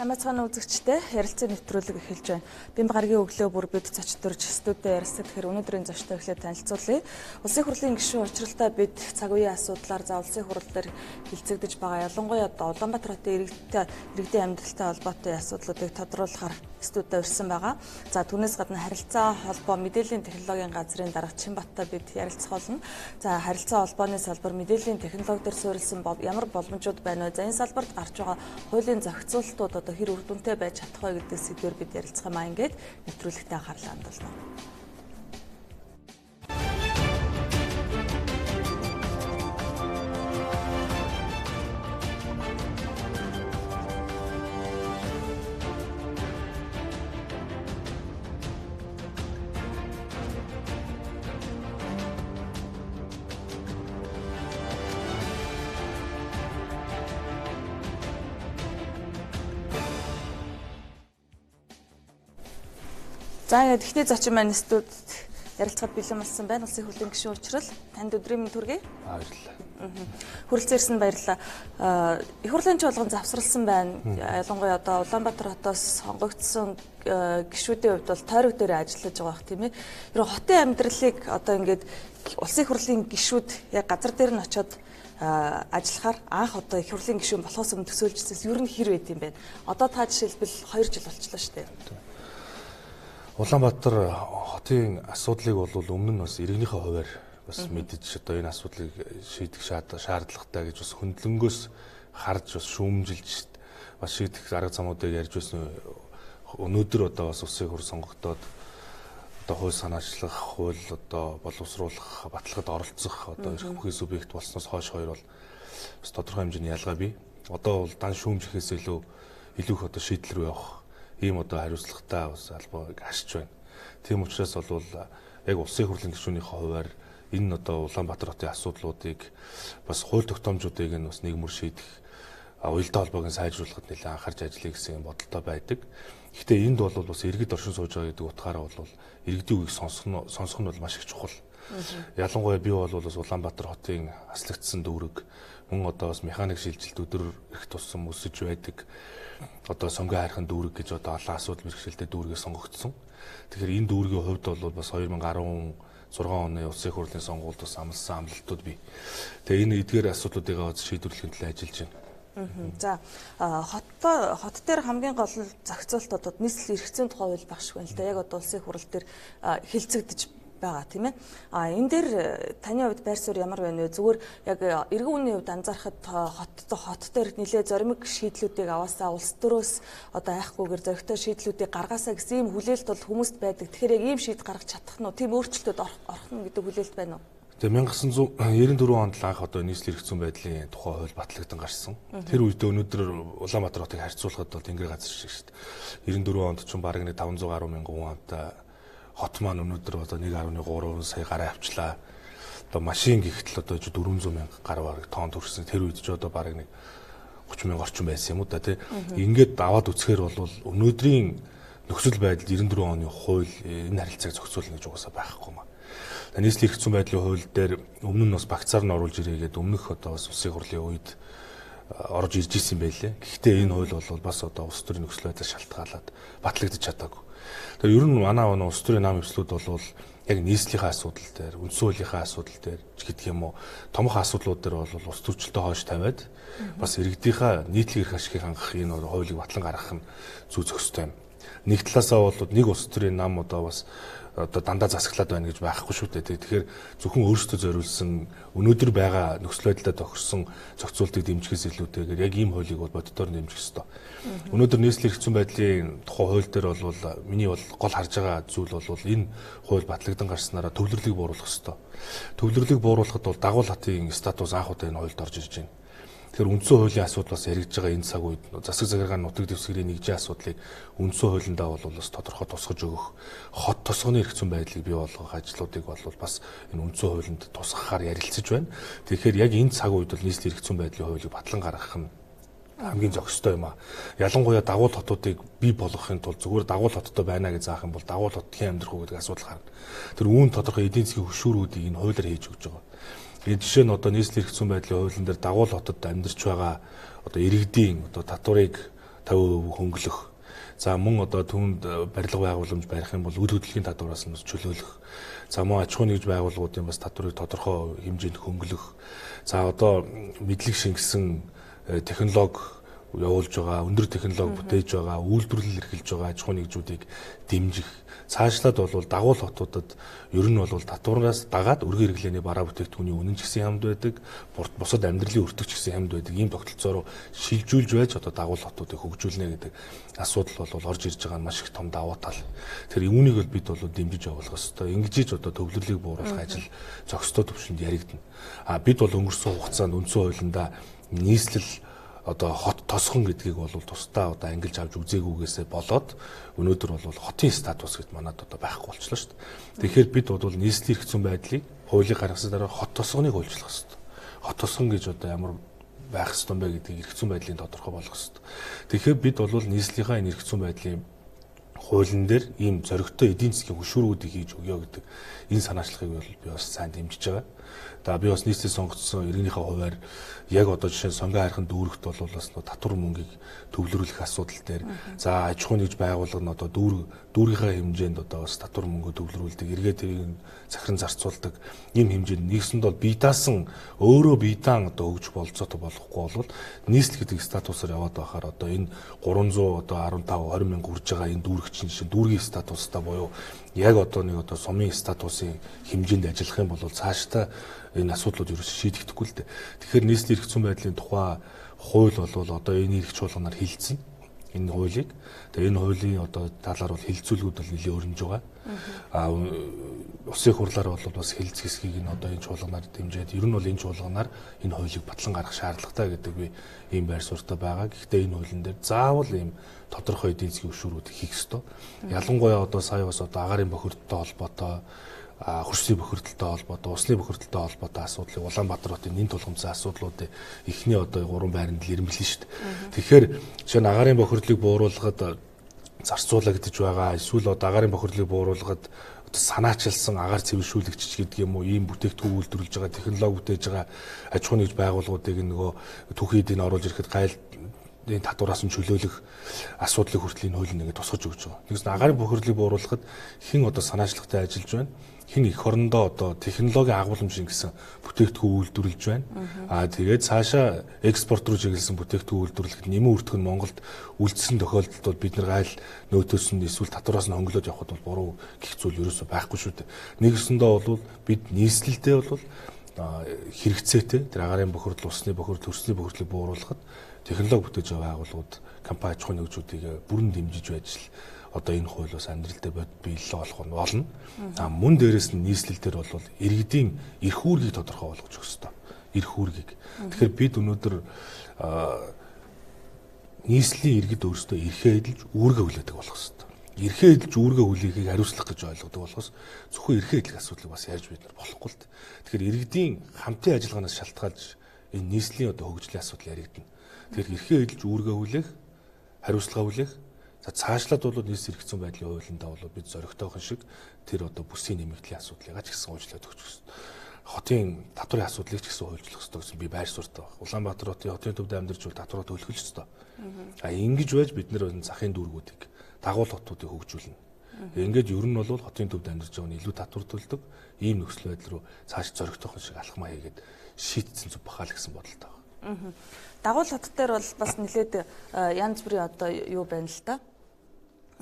Амацхан үзэгчтэй ярилцсан нэвтрүүлэг эхэлж байна. Бямба гарагийн өглөө бүр бид зочдорж студид ярилцдаг. Тэгэхээр өнөөдрийн зочтой эхлээд танилцуулъя. Улсын хурлын гишүүн учралтай бид цаг үеийн асуудлаар улсын хурал дээр хилцэгдэж байгаа. Ялангуяа Улаанбаатар хотын иргэдийн амьдралтай холбоотой асуудлуудыг тодруулахаар студид урьсан байгаа. За түүнээс гадна харилцаа холбоо мэдээллийн технологийн газрын дарга Чинбаттай бид ярилцах болно. За харилцаа холбооны салбар мэдээллийн технологи дээр суурилсан ямар боломжууд байна вэ? За энэ салбарт гарч байгаа хуулийн зохицуулалтууд одоо хэр үр дүнтэй байж чадах вэ гэдэг сэдвээр бид ярилцах юм аа. Ингээд нэвтрүүлэгтээ анхаарлаа хандуулна. За ингээд эхний зочин маань студид ярилцахад бэлэн болсон байна. Улсын хурлын гишүүн учрал танд өдрийн мэнд хүргэе. Баярлалаа. Хүрэлцэн ирсэн баярлалаа. Их хурлын чуулган завсарласан байна. Ялангуяа одоо Улаанбаатар хотоос сонгогдсон гишүүдийн хувьд бол тойрог дээр ажиллаж байгаа бах тийм ээ. Тэр хотын амьдралыг одоо ингээд улсын хурлын гишүүд яг газар дээр нь очиод ажиллахаар анх одоо их хурлын гишүүн болохоос өмнө төсөөлжсээс ер нь хэр байд юм бэ? Одоо та жишээлбэл 2 жил болчихлоо шүү дээ. Улаанбаатар хотын асуудлыг бол өмнө нь бас иргэнийхээ хуваар бас мэдэж одоо энэ асуудлыг шийдэх шаардлагатай гэж бас хөндлөнгөөс харж бас шүүмжилж бас шийдэх арга замуудыг ярьж байсан. Өнөөдөр одоо бас улсын хурл сонгогдоод одоо хууль санаачлах, хууль одоо боловсруулах, баталгад оролцох одоо эрх бүхий субъект болсноос хойш хоёр бол бас тодорхой хэмжээний ялгаа бий. Одоо бол дан шүүмжихээс илүү их одоо шийдэл рүү явах ийм одоо хариуцлагатай бас албааг ашиж байна. Тийм учраас бол яг улсын хурлын гишүүнийхээ хуваар энэ одоо Улаанбаатар хотын асуудлуудыг бас хууль тогтоомжуудыг нь бас нийгмөр шийдэх уялдаа холбоог нь сайжруулахад нэлээд анхаарч ажиллая гэсэн бодолтой байдаг. Гэхдээ энд бол бас иргэд оршин сууж байгаа гэдэг утгаараа бол иргэдийн үгийг сонсох нь бол маш их чухал. Ялангуяа би бол бас Улаанбаатар хотын аслагдсан дүүрэг мөн одоо бас механик шилжилт өдөр их тусам өсөж байдаг. Одоо сонгоо хайрхан дүүрэг гэж одоо олон асуудал бэрхшээлтэй дүүргээ сонгогдсон. Тэгэхээр энэ дүүргийн хувьд бол бас 2016 оны улсын хурлын сонгуульд бас амласан амлалтууд бий. Тэгээ энэ эдгээр асуудлуудыг шийдвэрлэхэд төлөө ажиллаж байна. За хот дээр хамгийн гол зохицуултуудад нийслэл эрх зүйн тухай хууль багш байна л да. Яг одоо улсын хурал дээр хилцэгдэж байгаа тийм ээ. Энэ дээр таны хувьд байр суурь ямар байна вэ? Зүгээр яг иргэн үнийн хувьд анзаарахад хот дээр нэлээд зоримог шийдлүүдийг аваасаа улс төрөөс одоо айхгүйгээр зоригтой шийдлүүдийг гаргаасаа гэсэн ийм хүлээлт бол хүмүүст байдаг. Тэгэхээр яг ийм шийдэл гаргаж чадах нь уу? Тийм өөрчлөлтөд орох нь гэдэг хүлээлт байна уу? Тэгээ 1994 онд л анх одоо нийслэл эрх зүйн байдлын тухай хууль батлагдсан гарсан. Тэр үед өнөөдөр Улаанбаатар хотыг харьцуулахад бол тэнгэр газар шиг шүү дээ. 94 онд ч бараг 500 гаруй мянган хүн амтай хот маань өнөөдөр одоо 1.3 сая гараа авчлаа. Одоо машин гихтэл одоо 400 мянга гаруй тоонд хүрсэн. Тэр үед ч одоо бараг 30 мянга орчим байсан юм уу да тий. Ингээд аваад үцхээр бол өнөөдрийн нөхцөл байдал 94 оны хууль энэ харилцааг зохицуулна гэж угаасаа байхгүй маа. Нийслэл эрх зүйн байдлын хууль дээр өмнө нь бас багцаар нь оруулж ирээгээд өмнөх одоо бас улсын хурлын үед орж ирж исэн байлээ. Гэхдээ энэ хууль бол бас одоо улс төрийн нөхцөл байдлаас шалтгаалаад батлагдаж чадаагүй. Тэр ер нь манай улс төрийн нам эвслүүд бол яг нийслэлийн асуудал дээр, үндсэн хуулийнхаа асуудал дээр гэдэг юм уу, томох асуудлууд дээр бол улс төрчлөлтөө хойш тавиад бас иргэдийнхаа нийтлэг эрх ашигыг хангах энэ хуулийг батлан гаргах нь зүй зохистой юм. Нэг талаасаа бол нэг улс төрийн нам одоо бас одоо дандаа засаглаад байна гэж байхгүй шүү дээ. Тэгэхээр зөвхөн өөрсдөө зориулсан өнөөдөр байгаа нөхцөл байдлаа тохирсон зохицуултыг дэмжихээс илүүтэйгээр яг ийм хуулийг бол боддоор дэмжих ёстой. Өнөөдөр нийслэл эрх зүйн байдлын тухай хууль дээр бол миний бол гол харж байгаа зүйл бол энэ хууль батлагдсан гарснараа төвлөрлийг бууруулах ёстой. Төвлөрлийг бууруулахад бол дагуул хотын статус анх удаа энэ хуульд орж ирж байна. Тэгэхээр үндсэн хуулийн асуудал бас яригдж байгаа энэ цаг үед засаг захиргааны нутаг дэвсгэрийн нэгжийн асуудлыг үндсэн хуулиндаа бол бас тодорхой тусгаж өгөх, хот тосгоны эрх зүйн байдлыг бий болгох ажлуудыг бол бас энэ үндсэн хуулинд тусгахаар ярилцаж байна. Тэгэхээр яг энэ цаг үед бол нийслэл эрх зүйн байдлын хуулийг батлан гаргах нь хамгийн зохистой юм аа. Ялангуяа дагуул хотуудыг бий болгохын тулд зүгээр дагуул хоттой байна гэж заах юм бол дагуул хотын амьдрах уу гэдэг асуудал гарна. Тэр үүн тодорхой эдийн засгийн хөшүүрүүдийг энэ хуулиар хийж өгч байгаа. Тэгээд жишээ нь одоо нийслэл эрх зүйн байдлын хуулийн дээр дагуул хотод амьдарч байгаа одоо иргэдийн одоо татварыг 50% хөнгөлөх. За мөн одоо түүнд барилга байгууламж барих юм бол үйл хөдлөлийн татвараас нь чөлөөлөх. За мөн аж ахуй нэгж байгууллагуудын бас татварыг тодорхой хэмжээнд хөнгөлөх. За одоо мэдлэг шингэсэн технологи явуулж байгаа, өндөр технологи бүтээж байгаа, үйлдвэрлэл эрхэлж байгаа аж ахуй нэгжүүдийг дэмжих. Цаашлаад бол дагуул хотуудад ер нь бол татвараас дагаад өргөн хэрэглээний бараа бүтээгдэхүүний үнэн ч гэсэн хямд байдаг, бусад амьдралын өртөгч гэсэн хямд байдаг. Ийм тогтолцоороо шилжүүлж байж одоо дагуул хотуудыг хөгжүүлнэ гэдэг асуудал бол орж ирж байгаа нь маш их том давуу тал. Тэр үүнийг бол бид бол дэмжиж явуулах ёстой. Ингэж одоо төвлөрлийг бууруулах ажил зохистой төвшөнд яригдана. Бид бол өнгөрсөн хугацаанд үндсэн хуулиндаа нийслэл одоо хот тосхон гэдгийг бол тусдаа одоо ангилж авч үзээгүйгээсээ болоод өнөөдөр бол хотын статус гэд манад одоо байхгүй болчихлоо шүү дээ. Тэгэхээр бид бол нийслэлийн эрх зүйн байдлыг хуулийг гаргасан дараа хот тосгоныг хуульчлах хэрэгтэй. Хот тосгон гэж одоо ямар байх ёстой бэ гэдгийг эрх зүйн байдлын тодорхой болгох хэрэгтэй. Тэгэхээр бид бол нийслэлийнхаа энэ эрх зүйн байдлын хуулийн дээр ийм зоригтой эдийн засгийн хөшүүргүүдийг хийж өгье гэдэг энэ санаачлагыг бол би бас сайн дэмжиж байгаа. За би бас нийслэл сонгогдсон иргэнийхээ хуваар яг одоо жишээ нь сонгон хайрхан дүүрэгт бол бас татвар мөнгийг төвлөрүүлэх асуудал дээр за аж ахуй нэгж байгууллага нь одоо дүүргийнхээ хэмжээнд одоо бас татвар мөнгө төвлөрүүлдэг, эргээ тэрийг захиран зарцуулдаг ийм хэмжээнд нэгсэнд бол бие даасан өөрөө бие даан одоо хөгжих болцоотой болохгүй бол нийслэл гэдэг статусаар яваад байхаар одоо энэ 300 одоо 15 20 мянга хүрж байгаа энэ дүүрэгчин жишээ дүүргийн статустай буюу яг одоо нэг одоо сумын статусын хэмжээнд ажиллах юм бол цаашдаа энэ асуудлууд ерөөсөй шийдэгдэхгүй л дээ. Тэгэхээр нийслэлийн эрх зүйн байдлын тухай хууль бол одоо энэ эрх чуулганаар хилцэн энэ хуулийг. Тэгээ энэ хуулийн одоо талаар бол хилцүүлгүүд бол нэлээд өрнөж байгаа. Улсын хурлаар бол бас хилцэх хэсгийг нь одоо энэ чуулганаар дэмжиж, ер нь бол энэ чуулганаар энэ хуулийг батлан гаргах шаардлагатай гэдэг би ийм байр суурьтай байгаа. Гэхдээ энэ хуулийн дээр заавал ийм тодорхой эдийн засгийн хөшүүрүүд хийх ёстой. Ялангуяа одоо сая бас одоо агаарын бохирдолтой холбоотой хөрсний бохирдолтой холбоотой, усны бохирдолтой холбоотой асуудлыг Улаанбаатар хотын нэн тулгымцсан асуудлуудыг эхний одоо 3 байранд л ирмэлнэ шүү дээ. Тэгэхээр жишээ нь агаарын бохирдлыг бууруулахад зарцуулагдж байгаа, эсвэл одоо агаарын бохирдлыг бууруулахад санаачилсан агаар цэвэршүүлэгч гэдэг юм уу, ийм бүтээгдэхүүн үйлдвэрлэж байгаа, технологи бүтээж байгаа аж ахуй нэгж байгууллагуудыг нөгөө түүхийд нь оруулж ирэхэд гайл энэ татвараас нь чөлөөлөх асуудлыг хүртэл энэ хууль нэгэ тусгаж өгч байгаа. Тэгээс агаарын бохирдлыг бууруулахад хэн одоо санаачлагтай ажиллаж байна? Хэн эх орондоо одоо технологийн агуулмж гэсэн бүтээгдэхүүн үйлдвэрлэж байна? Тэгээд цаашаа экспорт руу чиглэсэн бүтээгдэхүүн үйлдвэрлэхэд нэмэн үрдэх нь Монголд үлдсэн тохиолдолд бол бид нар гайл нөөтөөс нь эсвэл татвараас нь хөнгөлөж явахад бол буруу гэх зүйл ерөөсөй байхгүй шүү дээ. Нэгэсэндээ бол бид нийслэлдээ бол хэрэгцээтэй тэр агаарын бохирдол, усны бохирдол, хөрсний бохирдлыг бууруулахад технологи бүтээж байгаа байгууллагууд, компани аж ахуй нэгжүүдийг бүрэн дэмжиж байж л одоо энэ хууль бас амьдрал дээр биелэл болох нь болно. Мөн дээрээс нь нийслэл дээр бол иргэдийн эрх үүргийг тодорхой болгож өгөх ёстой. Эрх үүргийг. Тэгэхээр бид өнөөдөр нийслэлийн иргэд өөрсдөө эрхээ эдэлж үүргээ хүлээдэг болох ёстой. Эрхээ эдэлж үүргээ хүлээхийг хариуцлах гэж ойлгодог болохоос зөвхөн эрхээ эдлэх асуудлыг бас ярьж бид нар болохгүй л дээ. Тэгэхээр иргэдийн хамтын ажиллагаанаас шалтгаалж энэ нийслэлийн одоо хөгжлийн асуудал яригдана. Тэгэхээр эрхээ эдэлж үүргээ хүлээх, хариуцлага хүлээх. За цаашлаад бол нийслэл эрх зүйн байдлын хуулиндаа бол бид зоригтойхон шиг тэр одоо бүсийн нэмэгдлийн асуудлыг ч гэсэн хуульчлаад өгч гэсэн. Хотын татварын асуудлыг ч гэсэн хуульчлах хэрэгтэй гэсэн би байр суурьтай байна. Улаанбаатар хотын төвд амьдарч бол татвараа төлөх ёстой. Ингэж байж бид нэр захын дүүргүүдийг дагуул хотуудыг хөгжүүлнэ. Ингээд ер нь бол хотын төвд амьдарч байгаа нь илүү татвар төлдөг ийм нөхцөл байдал руу цааш зоригтойхон шиг алхмаа хийгээд шийдсэн зүг бахаа л гэсэн бодолтой байна. Дагуул хот дээр бол бас нэлээд янз бүрийн одоо юу байна л та.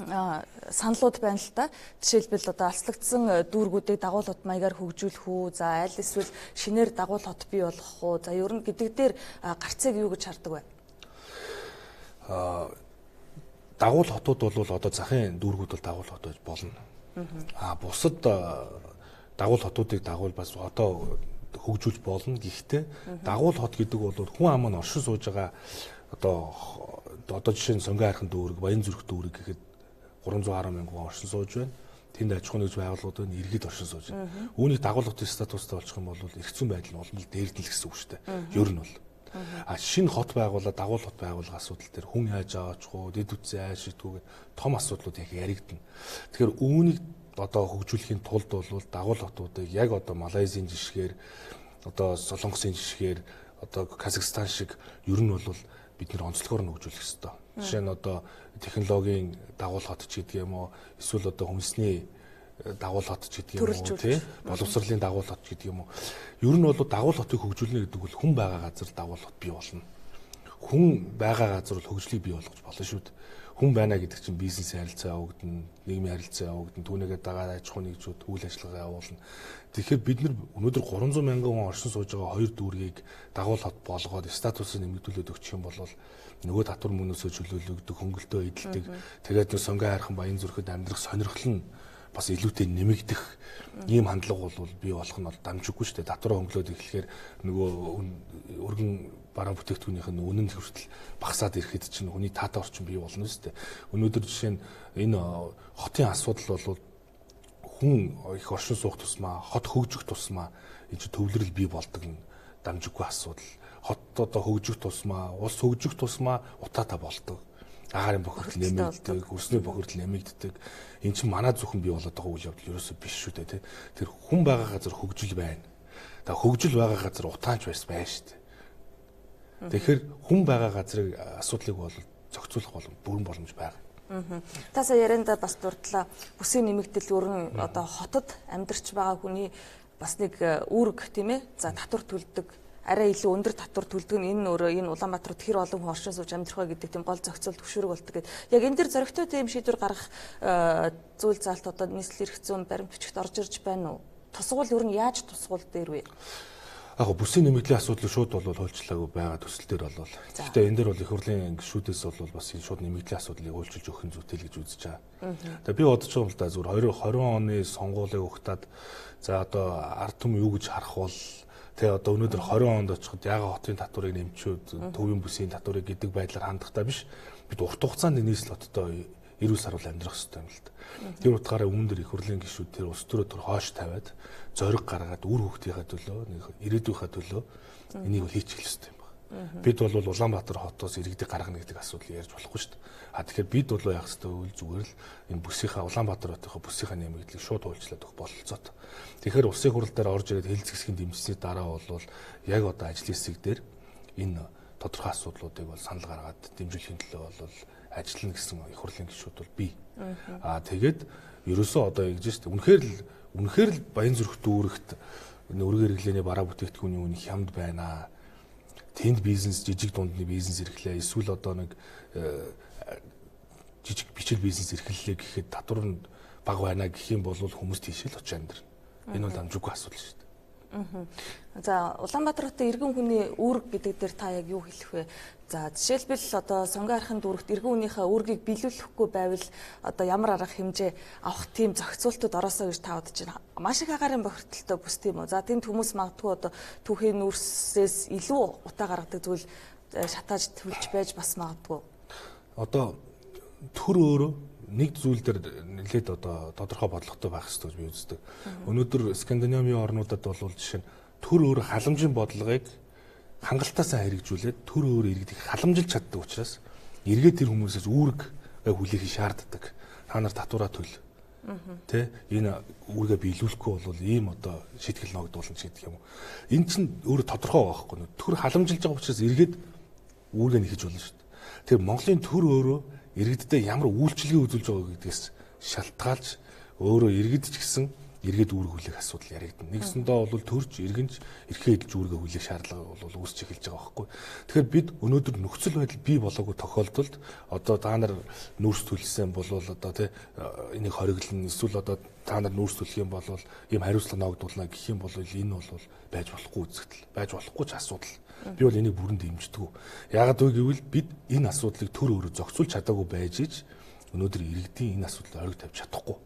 Саналууд байна л та. Жишээлбэл одоо алслагдсан дүүргүүдийг дагуул хот маягаар хөгжүүлэх үү, за аль эсвэл шинээр дагуул хот бий болгох уу, за ер нь гэдэг дээр гарцыг юу гэж хардаг вэ? Дагуул хотууд бол одоо захын дүүргүүд бол дагуул хот байж болно. Бусад дагуул хотуудыг дагуул бас одоо хөгжүүлж болно. Гэхдээ дагуул хот гэдэг бол хүн ам нь оршин сууж байгаа одоо жишээ нь сонгон хайрхан дүүрэг, Баян зүрх дүүрэг гэхэд 310 мянган хүн оршин сууж байна. Тэнд аж ахуй нэгж байгууллагууд нь иргэд оршин сууж байна. Үүнийг дагуул хотын статустай болчих юм бол эрх зүйн байдал нь улам дээрдэл гэсэн үг шүү дээ. Ер нь бол шинэ хот байгуулаад дагуул хот байгуулах асуудал дээр хүн яаж аваачих уу, дэд үтсээ яаж шийдвүгээ том асуудлууд их яригдана. Тэгэхээр үүнийг одоо хөгжүүлэхийн тулд бол дагуул хотуудыг яг одоо Малайзийн жишгээр, одоо Солонгосын жишгээр, одоо Казахстан шиг ер нь бол бид нэр онцлогоор нь хөгжүүлэх ёстой. Жишээ нь одоо технологийн дагуул хот ч гэдэг юм уу, эсвэл одоо хүнсний дагуул хот ч гэдэг юм уу, тий, боловсролын дагуул хот ч гэдэг юм уу. Ер нь бол дагуул хотыг хөгжүүлнэ гэдэг бол хүн байгаа газар дагуул хот бий болно. Хүн байгаа газар бол хөгжлийг бий болгож болно шүү дээ. Хүн байна гэдэг чинь бизнес харилцаа явагдана, нийгмийн харилцаа явагдана, түүнийгээ дагаад аж ахуй нэгжүүд үйл ажиллагаа явуулна. Тэгэхээр бид нар өнөөдөр 300 мянган хүн оршин сууж байгаа хоёр дүүргийг дагуул хот болгоод статусыг нэмэгдүүлээд өгчих юм бол нөгөө татвар мөнөөсөө чөлөөлөгдөх, хөнгөлтөө эдэлдэг. Тэгээд нөө сонгой хайрхан баян зүрхэд амьдрах сонирхол нь бас илүүтэй нэмэгдэх ийм хандлага бол бий болох нь дамжиггүй шүү дээ. Татвараа хөнгөлөөд эхлэхээр нөгөө өргөн бараа бүтээгдэхүүнийх нь үнэн хүртэл багасаад ирэхэд чинь хүний таатай орчин бий болно шүү дээ. Өнөөдөр жишээ нь энэ хотын асуудал бол хүн их оршин суух тусмаа, хот хөгжих тусмаа энэ төвлөрөл бий болдог нь дамжиггүй асуудал. Хот одоо хөгжих тусмаа, улс хөгжих тусмаа утаатай болдог. Агаарын бохирдол нэмэгддэг, хөрсний бохирдол нэмэгддэг. Энд чинь манай зөвхөн бий болоод байгаа үйл явдал ерөөсөө биш шүү дээ, тий. Тэр хүн байгаа газар хөгжил байна. Тэгээ хөгжил байгаа газар утаанч байна шүү дээ. Тэгэхээр хүн байгаа газрыг асуудлыг бол зохицуулах бүрэн боломж байгаа. Тасаа ярианда бас дурдлаа. Бүсийн нэмэгдэл өрн одоо хотод амьдарч байгаа хүний бас нэг үүрэг тийм ээ. За татвар төлдөг, арай илүү өндөр татвар төлдөг нь энэ өөрөө энэ Улаанбаатарт хэр олон хүн оршин сууж амьдрах вэ гэдэг тийм гол зохицол төвшөрөг болдог гэдэг. Яг энэ дэр зөрөгтэй тийм шийдвэр гаргах зүйл заалт одоо нийслэл эрх зүйн баримт бичигт орж ирж байна уу? Тусгуул ер нь яаж тусгуул дээр вэ? Яг бүсийн нэмэгдлийн асуудал шууд бол хуульчлаагүй байгаа төсөл дээр бол. Гэхдээ энэ дээр бол их хурлын гишүүдээс бол бас энэ шууд нэмэгдлийн асуудлыг хуульчилж өгөх нь зүйтэй л гэж үзэж байгаа. Тэгээ би бодож байгаа юм л да зүгээр 2020 оны сонгуулийг ухтаад за одоо ард түмэн юу гэж харах бол тэгээ одоо өнөөдөр 20 онд очиход яга хотын татварыг нэмчүүд төвийн бүсийн татварыг гэдэг байдлаар хандахтаа биш бид урт хугацаанд нийслэл хоттой эрүүл сарвал амьдрах хэрэгтэй юм л да. Тэр утгаараа өмнө дөр их хурлын гишүүд тэр улс төрөө төр хоош тавиад зориг гаргаад үр хөвгтийнхээ төлөө нэг ирээдүйнхээ төлөө энийг хийчих хэрэгтэй юм байна. Бид бол Улаанбаатар хотоос иргэдийг гаргана гэдэг асуудлыг ярьж болохгүй шүү дээ. Тэгэхээр бид бол яг хэвээр үйл зүгээр л энэ бүсийнхаа Улаанбаатар хотынхаа бүсийнхаа нэмэгдлийг шууд хуульчлаад өгөх бололцоод. Тэгэхээр улсын хурал дээр орж ирээд хэлэлц хэсгийн дэмжсэний дараа бол яг одоо ажлын хэсэг дээр энэ тодорхой асуудлуудыг бол санал гаргаад дэмжүүлэхийн төлөө бол ажиллана гэсэн их хурлын гишүүд бол бий. Тэгээд ерөөсөө одоо ингэж шүү дээ. Үнэхээр л баян зүрх дүүрэгт өргөн хэрэглээний бараа бүтээгдэхүүний үн хямд байна. Тэнд бизнес жижиг дундны бизнес эрхлээ. Эсвэл одоо нэг жижиг бичил бизнес эрхлэлээ гэхэд татвар нь бага байна гэх юм бол хүмүүс тийшээ л очиж амьдрна. Энэ бол амжиггүй асуудал шүү дээ. За Улаанбаатар хотын иргэн хүний үүрэг гэдэг дээр та яг юу хэлэх вэ? За жишээлбэл одоо сонгой архын дүүрэгт иргэн хүнийхээ үүргийг биелүүлэхгүй байвал одоо ямар арга хэмжээ авах тийм зохицуултууд ороосоо гэж та бодож байна. Маш их агаарын бохирдолтой бүс тийм үү? За тэнд хүмүүс магадгүй одоо түүхийн нүүрсээс илүү утаа гаргадаг зүйл шатааж төлж байж бас магадгүй. Одоо төр өөрөө нэг зүйл дээр нэлээд одоо тодорхой бодлоготой байх хэрэгтэй гэж би үздэг. Өнөөдөр Скандинавийн орнуудад бол жишээ нь төр өөр халамжийн бодлогыг хангалтаасаа хэрэгжүүлээд төр өөр иргэдийг халамжилж чаддаг учраас эргээд тэр хүмүүсээс үүрэг хүлээхийг шаарддаг. Та нар татвараа төл. Тэ энэ үүргээ биелүүлэхгүй бол ийм одоо шийтгэл ногдуулна гэдэг юм уу. Энэ чинь өөрөө тодорхой байгаа байхгүй юу? Төр халамжилж байгаа учраас эргээд үүргээ нэхэж болно шүү дээ. Тэр Монголын төр өөрөө иргэддээ ямар үйлчлэгээ үзүүлж байгаа гэдгээс шалтгаалж өөрөө иргэд ч гэсэн иргэд үүрэг хүлээх асуудал яригдана. Нэгсэндээ бол төрж иргэнж эрхээ эдэлж үүргээ хүлээх шаардлага бол үүсч эхэлж байгаа байхгүй. Тэгэхээр бид өнөөдөр нөхцөл байдал бий болоогүй тохиолдолд одоо та нар нүүрс төлсөн бол одоо тий энийг хориглоно эсвэл одоо та нар нүүрс төлөх юм бол ийм хариуцлага ногдуулна гэх юм бол энэ бол байж болохгүй үзэгдэл, байж болохгүй ч асуудал. Би бол энийг бүрэн дэмждэг. Яагаад вэ гэвэл бид энэ асуудлыг төр өөрөө зохицуулж чадаагүй байж ич өнөөдөр иргэдийн энэ асуудлыг ориг тавьж чадахгүй.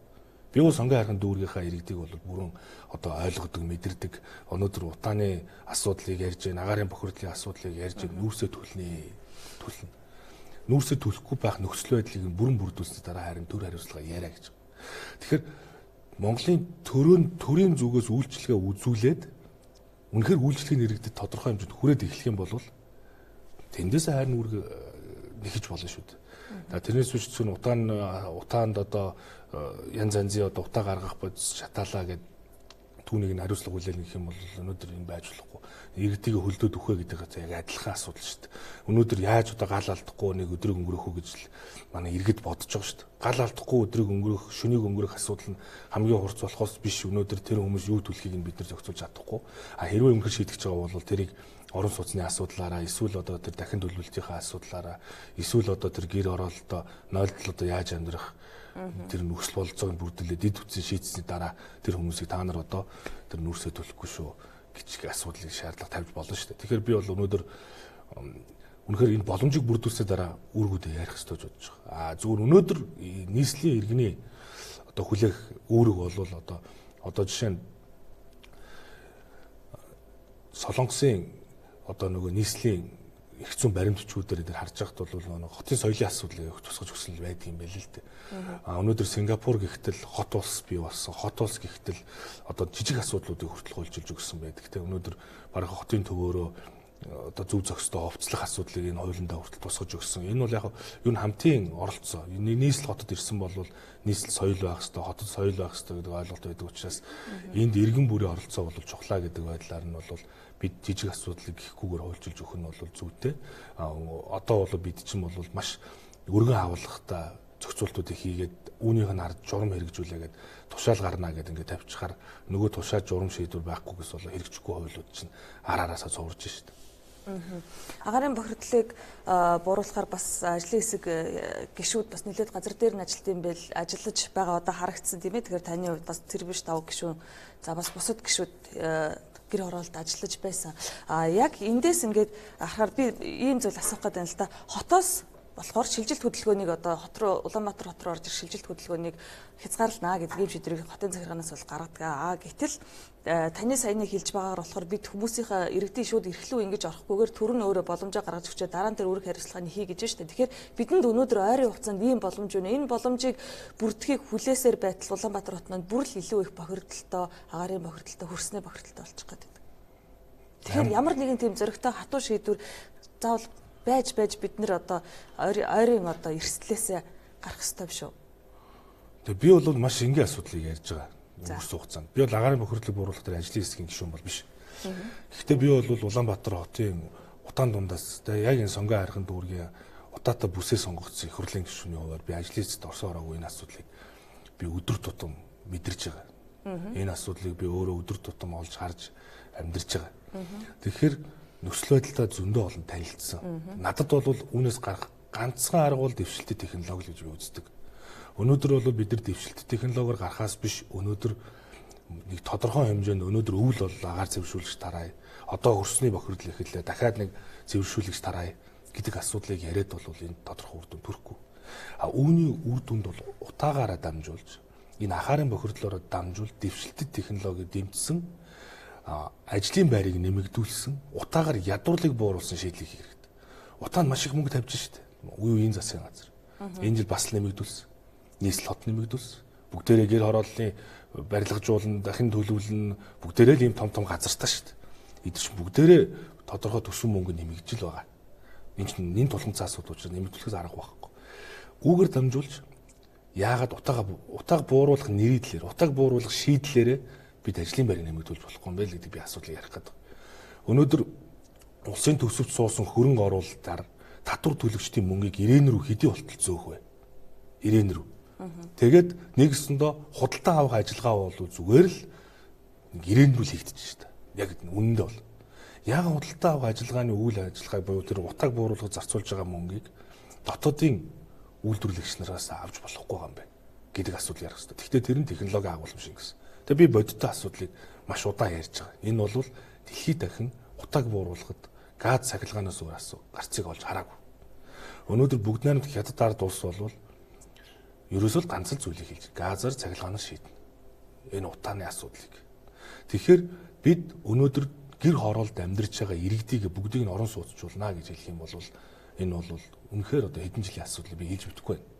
Би бол сонгой харган дүүргийнхаа иргэдийг бол бүрэн одоо ойлгодог, мэдэрдэг. Өнөөдөр утааны асуудлыг ярьж, агаарын бохирдлын асуудлыг ярьж, нүүрсээ төлнө. Нүүрсээ төлөхгүй байх нөхцөл байдлыг бүрэн бүрдүүлсний дараа харин төр хариуцлага яриа гэж. Тэгэхээр Монголын төрийн зүгээс үйлчлэгээ үзүүлээд үнэхээр үйлчлэгийн иргэдэд тодорхой хэмжээнд хүрээд эхлэх юм бол тэндээс харин үүрэг нэхэж болно шүү дээ. Тэрнээс биш чинь утаанд одоо янз янзын одоо утаа гаргах бодис шатаалаа гэд түүнийг нь хариуцлага хүлээл гэх юм бол өнөөдөр энэ байж болохгүй. Иргэдийг хөлдөөд өгөхөө гэдэгт яг адилхан асуудал шүү дээ. Өнөөдөр яаж одоо гал алдахгүй нэг өдрийг өнгөрөөх үү гэж л манай иргэд бодож байгаа шүү дээ. Гал алдахгүй өдрийг өнгөрөх, шөнийг өнгөрөх асуудал нь хамгийн хурц болохоос биш өнөөдөр тэр хүмүүс юу төлөхийг нь бид нар зохицуулж чадахгүй. Хэрвээ өмнөхөр шийдэж байгаа бол тэрийг орон сууцны асуудлаараа эсвэл одоо тэр дахин төлөвлөлтийнхаа асуудлаараа эсвэл одоо тэр гэр оролтоо нойлдол одоо яаж амьдрах тэр нөхцөл болцоог бүрдүүлээд дид үтсэн шийдсэний дараа тэр хүмүүсийг та нар одоо тэр нүүрсээ төлөхгүй шүү гिचг асуудлыг шаардлага тавьж болно шүү дээ. Тэгэхээр би бол өнөөдөр үнэхээр энэ боломжийг бүрдүүлсээр дараа үүргүүдээ ярих хэрэгтэй гэж бодож байгаа. Зүгээр өнөөдөр нийслэлийн иргэний одоо хүлээх үүрэг бол одоо жишээ нь Солонгосын одоо нөгөө нийслэлийн их зүүн баримт бичгүүдээр дээр харж байхад бол нөгөө хотын соёлын асуудлыг тусгаж өгсөн байдаг юм байл л дээ. Өнөөдөр Сингапур гэхтэл хот улс бий болсон. Хот улс гэхтэл одоо жижиг асуудлуудыг хүртэл хөлжилж өгсөн байдаг. Тэ өнөөдөр бараг хотын төвөөрөө одоо зөв зохистой овцлох асуудлыг энэ хуулиндаа хүртэл тусгаж өгсөн. Энэ бол яг юу н хамтын оролцоо. Нийслэл хотод ирсэн бол нийслэл соёл байх хэрэгтэй, хотод соёл байх хэрэгтэй гэдэг ойлголт байдаг учраас энд иргэн бүрийн оролцоо бол чухлаа гэдэг байдлаар нь бол бид жижиг асуудлыг гэхгүйгээр хөлжилж өгөх нь бол зүйтэй. Одоо бол бид чинь бол маш өргөн агуулгатай зохицуултуудыг хийгээд үүнийх нь ард журам хэрэгжүүлээгээд тушаал гарна гэдэг ингээд тавьчихаар нөгөө тушаа журам шийдвэр байхгүйгээс бол хэрэгжихгүй хуулиуд чинь араасаа цуурж шít. Агаарын бохирдлыг бууруулахаар бас ажлын хэсэг гишүүд бас нэлээд газар дээр нь ажиллаж байгаа одоо харагдсан тийм ээ. Тэгэхээр таны хувьд бас тэр биш 5 гишүүн за бас бусад гишүүд гэр хороолт ажиллаж байсан. Яг эндээс ингээд харахаар би ийм зүйл асуух гэдэг юм л да. Хотоос болохоор шилжилт хөдөлгөөнийг одоо хот руу Улаанбаатар хот руу орж ирэх шилжилт хөдөлгөөнийг хязгаарлана гэдэг ийм шийдвэрийг хотын захиргаанаас бол гаргадаг. Гэтэл таны саяны хэлж байгаагаар болохоор бид хүмүүсийнхээ иргэдийн шууд эрхлүү ингэж орохгүйгээр төр нь өөрөө боломжоо гаргаж өгчөө дараа нь тэр үүрэг хариуцлагыг хийж гэж штэ. Тэгэхээр бидэнд өнөөдөр ойрын хугацаанд ийм боломж байна. Энэ боломжийг бүрдхийг хүлээсээр байтал Улаанбаатар хотод бүр л илүү их бохирдолтой, агаарын бохирдолтой, хөрсний бохирдолтой болчих гээд байдаг. Тэгэхээр ямар нэгэн тийм зөрөгтэй хатуу шийдвэр заавал байж бид нэр одоо ойрын одоо эрсдлээсээ гарах ёстой биш үү? Тэгээ би бол маш энгийн асуудлыг ярьж байгаа. Өнгөрсөн хугацаанд. Би бол агаарын бохирдлыг бууруулах дээр ажлын хэсгийн гишүүн бол биш. Гэхдээ би бол Улаанбаатар хотын утаан дундаас яг энэ сонгоо хайрхан дүүргийн утаатай бүсээ сонгогдсон их хурлын гишүүний хувьд би ажлын хэсэгт орсон ороогүй энэ асуудлыг би өдөр тутам мэдэрч байгаа. Энэ асуудлыг би өөрөө өдөр тутам олж харж амьдарч байгаа. Тэгэхээр нөхцөл байдалтай зөндөө олон танилцсан. Надад бол үүнээс гарах ганцхан арга бол дэвшилтэт технологи гэж би үздэг. Өнөөдөр бол бид нар дэвшилтэт технологиор гарахаас биш өнөөдөр нэг тодорхой хэмжээнд өнөөдөр өвөл бол агаар цэвэршүүлэгч тараа. Одоо хөрсний бохирдол эхэллээ. Дахиад нэг цэвэршүүлэгч тараа гэдэг асуудлыг яриад бол энэ тодорхой үр дүн төрөхгүй. Үүний үр дүнд бол утаагаараа дамжуулж энэ ахаарын бохирдлоор дамжуул дэвшилтэт технологи дэмжсэн ажлын байрыг нэмэгдүүлсэн, утаагаар ядуурлыг бууруулсан шийдлийг хийх хэрэгтэй. Утаа нь маш их мөнгө тавьж штэ. Үеийн засгийн газар. Энэ жил бас нэмэгдүүлсэн. Нийслэл хот нэмэгдүүлсэн. Бүгдээрээ гэр хорооллын барилгажуулна, дахин төлөвлөн бүгдээрээ л ийм том газартай штэ. Эдгээр чинь бүгдээрээ тодорхой төсвөн мөнгө нэмэгдэж л байгаа. Энэ чинь нэн тулгымцаа асуудал учраас нэмэгдүүлэхээс арга байхгүй. Үүгээр дамжуулж яагаад утааг бууруулах нэрийдлэр, утааг бууруулах шийдлэрээ бид ажлын байрыг нэмэгдүүлж болохгүй юм бэ гэдэг би асуудлыг ярих гэдэг. Өнөөдөр улсын төсөвт суусан хөрөнгө оруулалтаар татвар төлөгчдийн мөнгийг ирээн рүү хэдий болтол зөөх вэ? Ирээн рүү. Тэгээд нэгсэндээ худалдаа авах ажиллагаа бол зүгээр л ирээн рүү л хийгдэж штэ. Яг үнэндээ бол. Яагаад худалдаа авах ажиллагааны үйл ажиллагаа буюу тэр утааг бууруулахад зарцуулж байгаа мөнгийг дотоодын үйлдвэрлэгч нараас авч болохгүй юм бэ гэдэг асуудал ярих хэрэгтэй. Гэхдээ тэр нь технологи агуулмж шиг гэсэн. Тэгээ би бодиттой асуудлыг маш удаан ярьж байгаа. Энэ бол дэлхийд дахин утааг бууруулахад газ цахилгаанаас өөр гарцыг олж хараагүй. Өнөөдөр бүгд найрамд хятад ард улс бол ерөөсөө ганц л зүйлийг хэлж газар цахилгаанаар шийднэ. Энэ утааны асуудлыг. Тэгэхээр бид өнөөдөр гэр хороолд амьдарч байгаа иргэдийг бүгдийг нь орон сууцжуулна гэж хэлэх юм бол энэ бол үнэхээр одоо хэдэн жилийн асуудал би хэлж мэдэхгүй байна.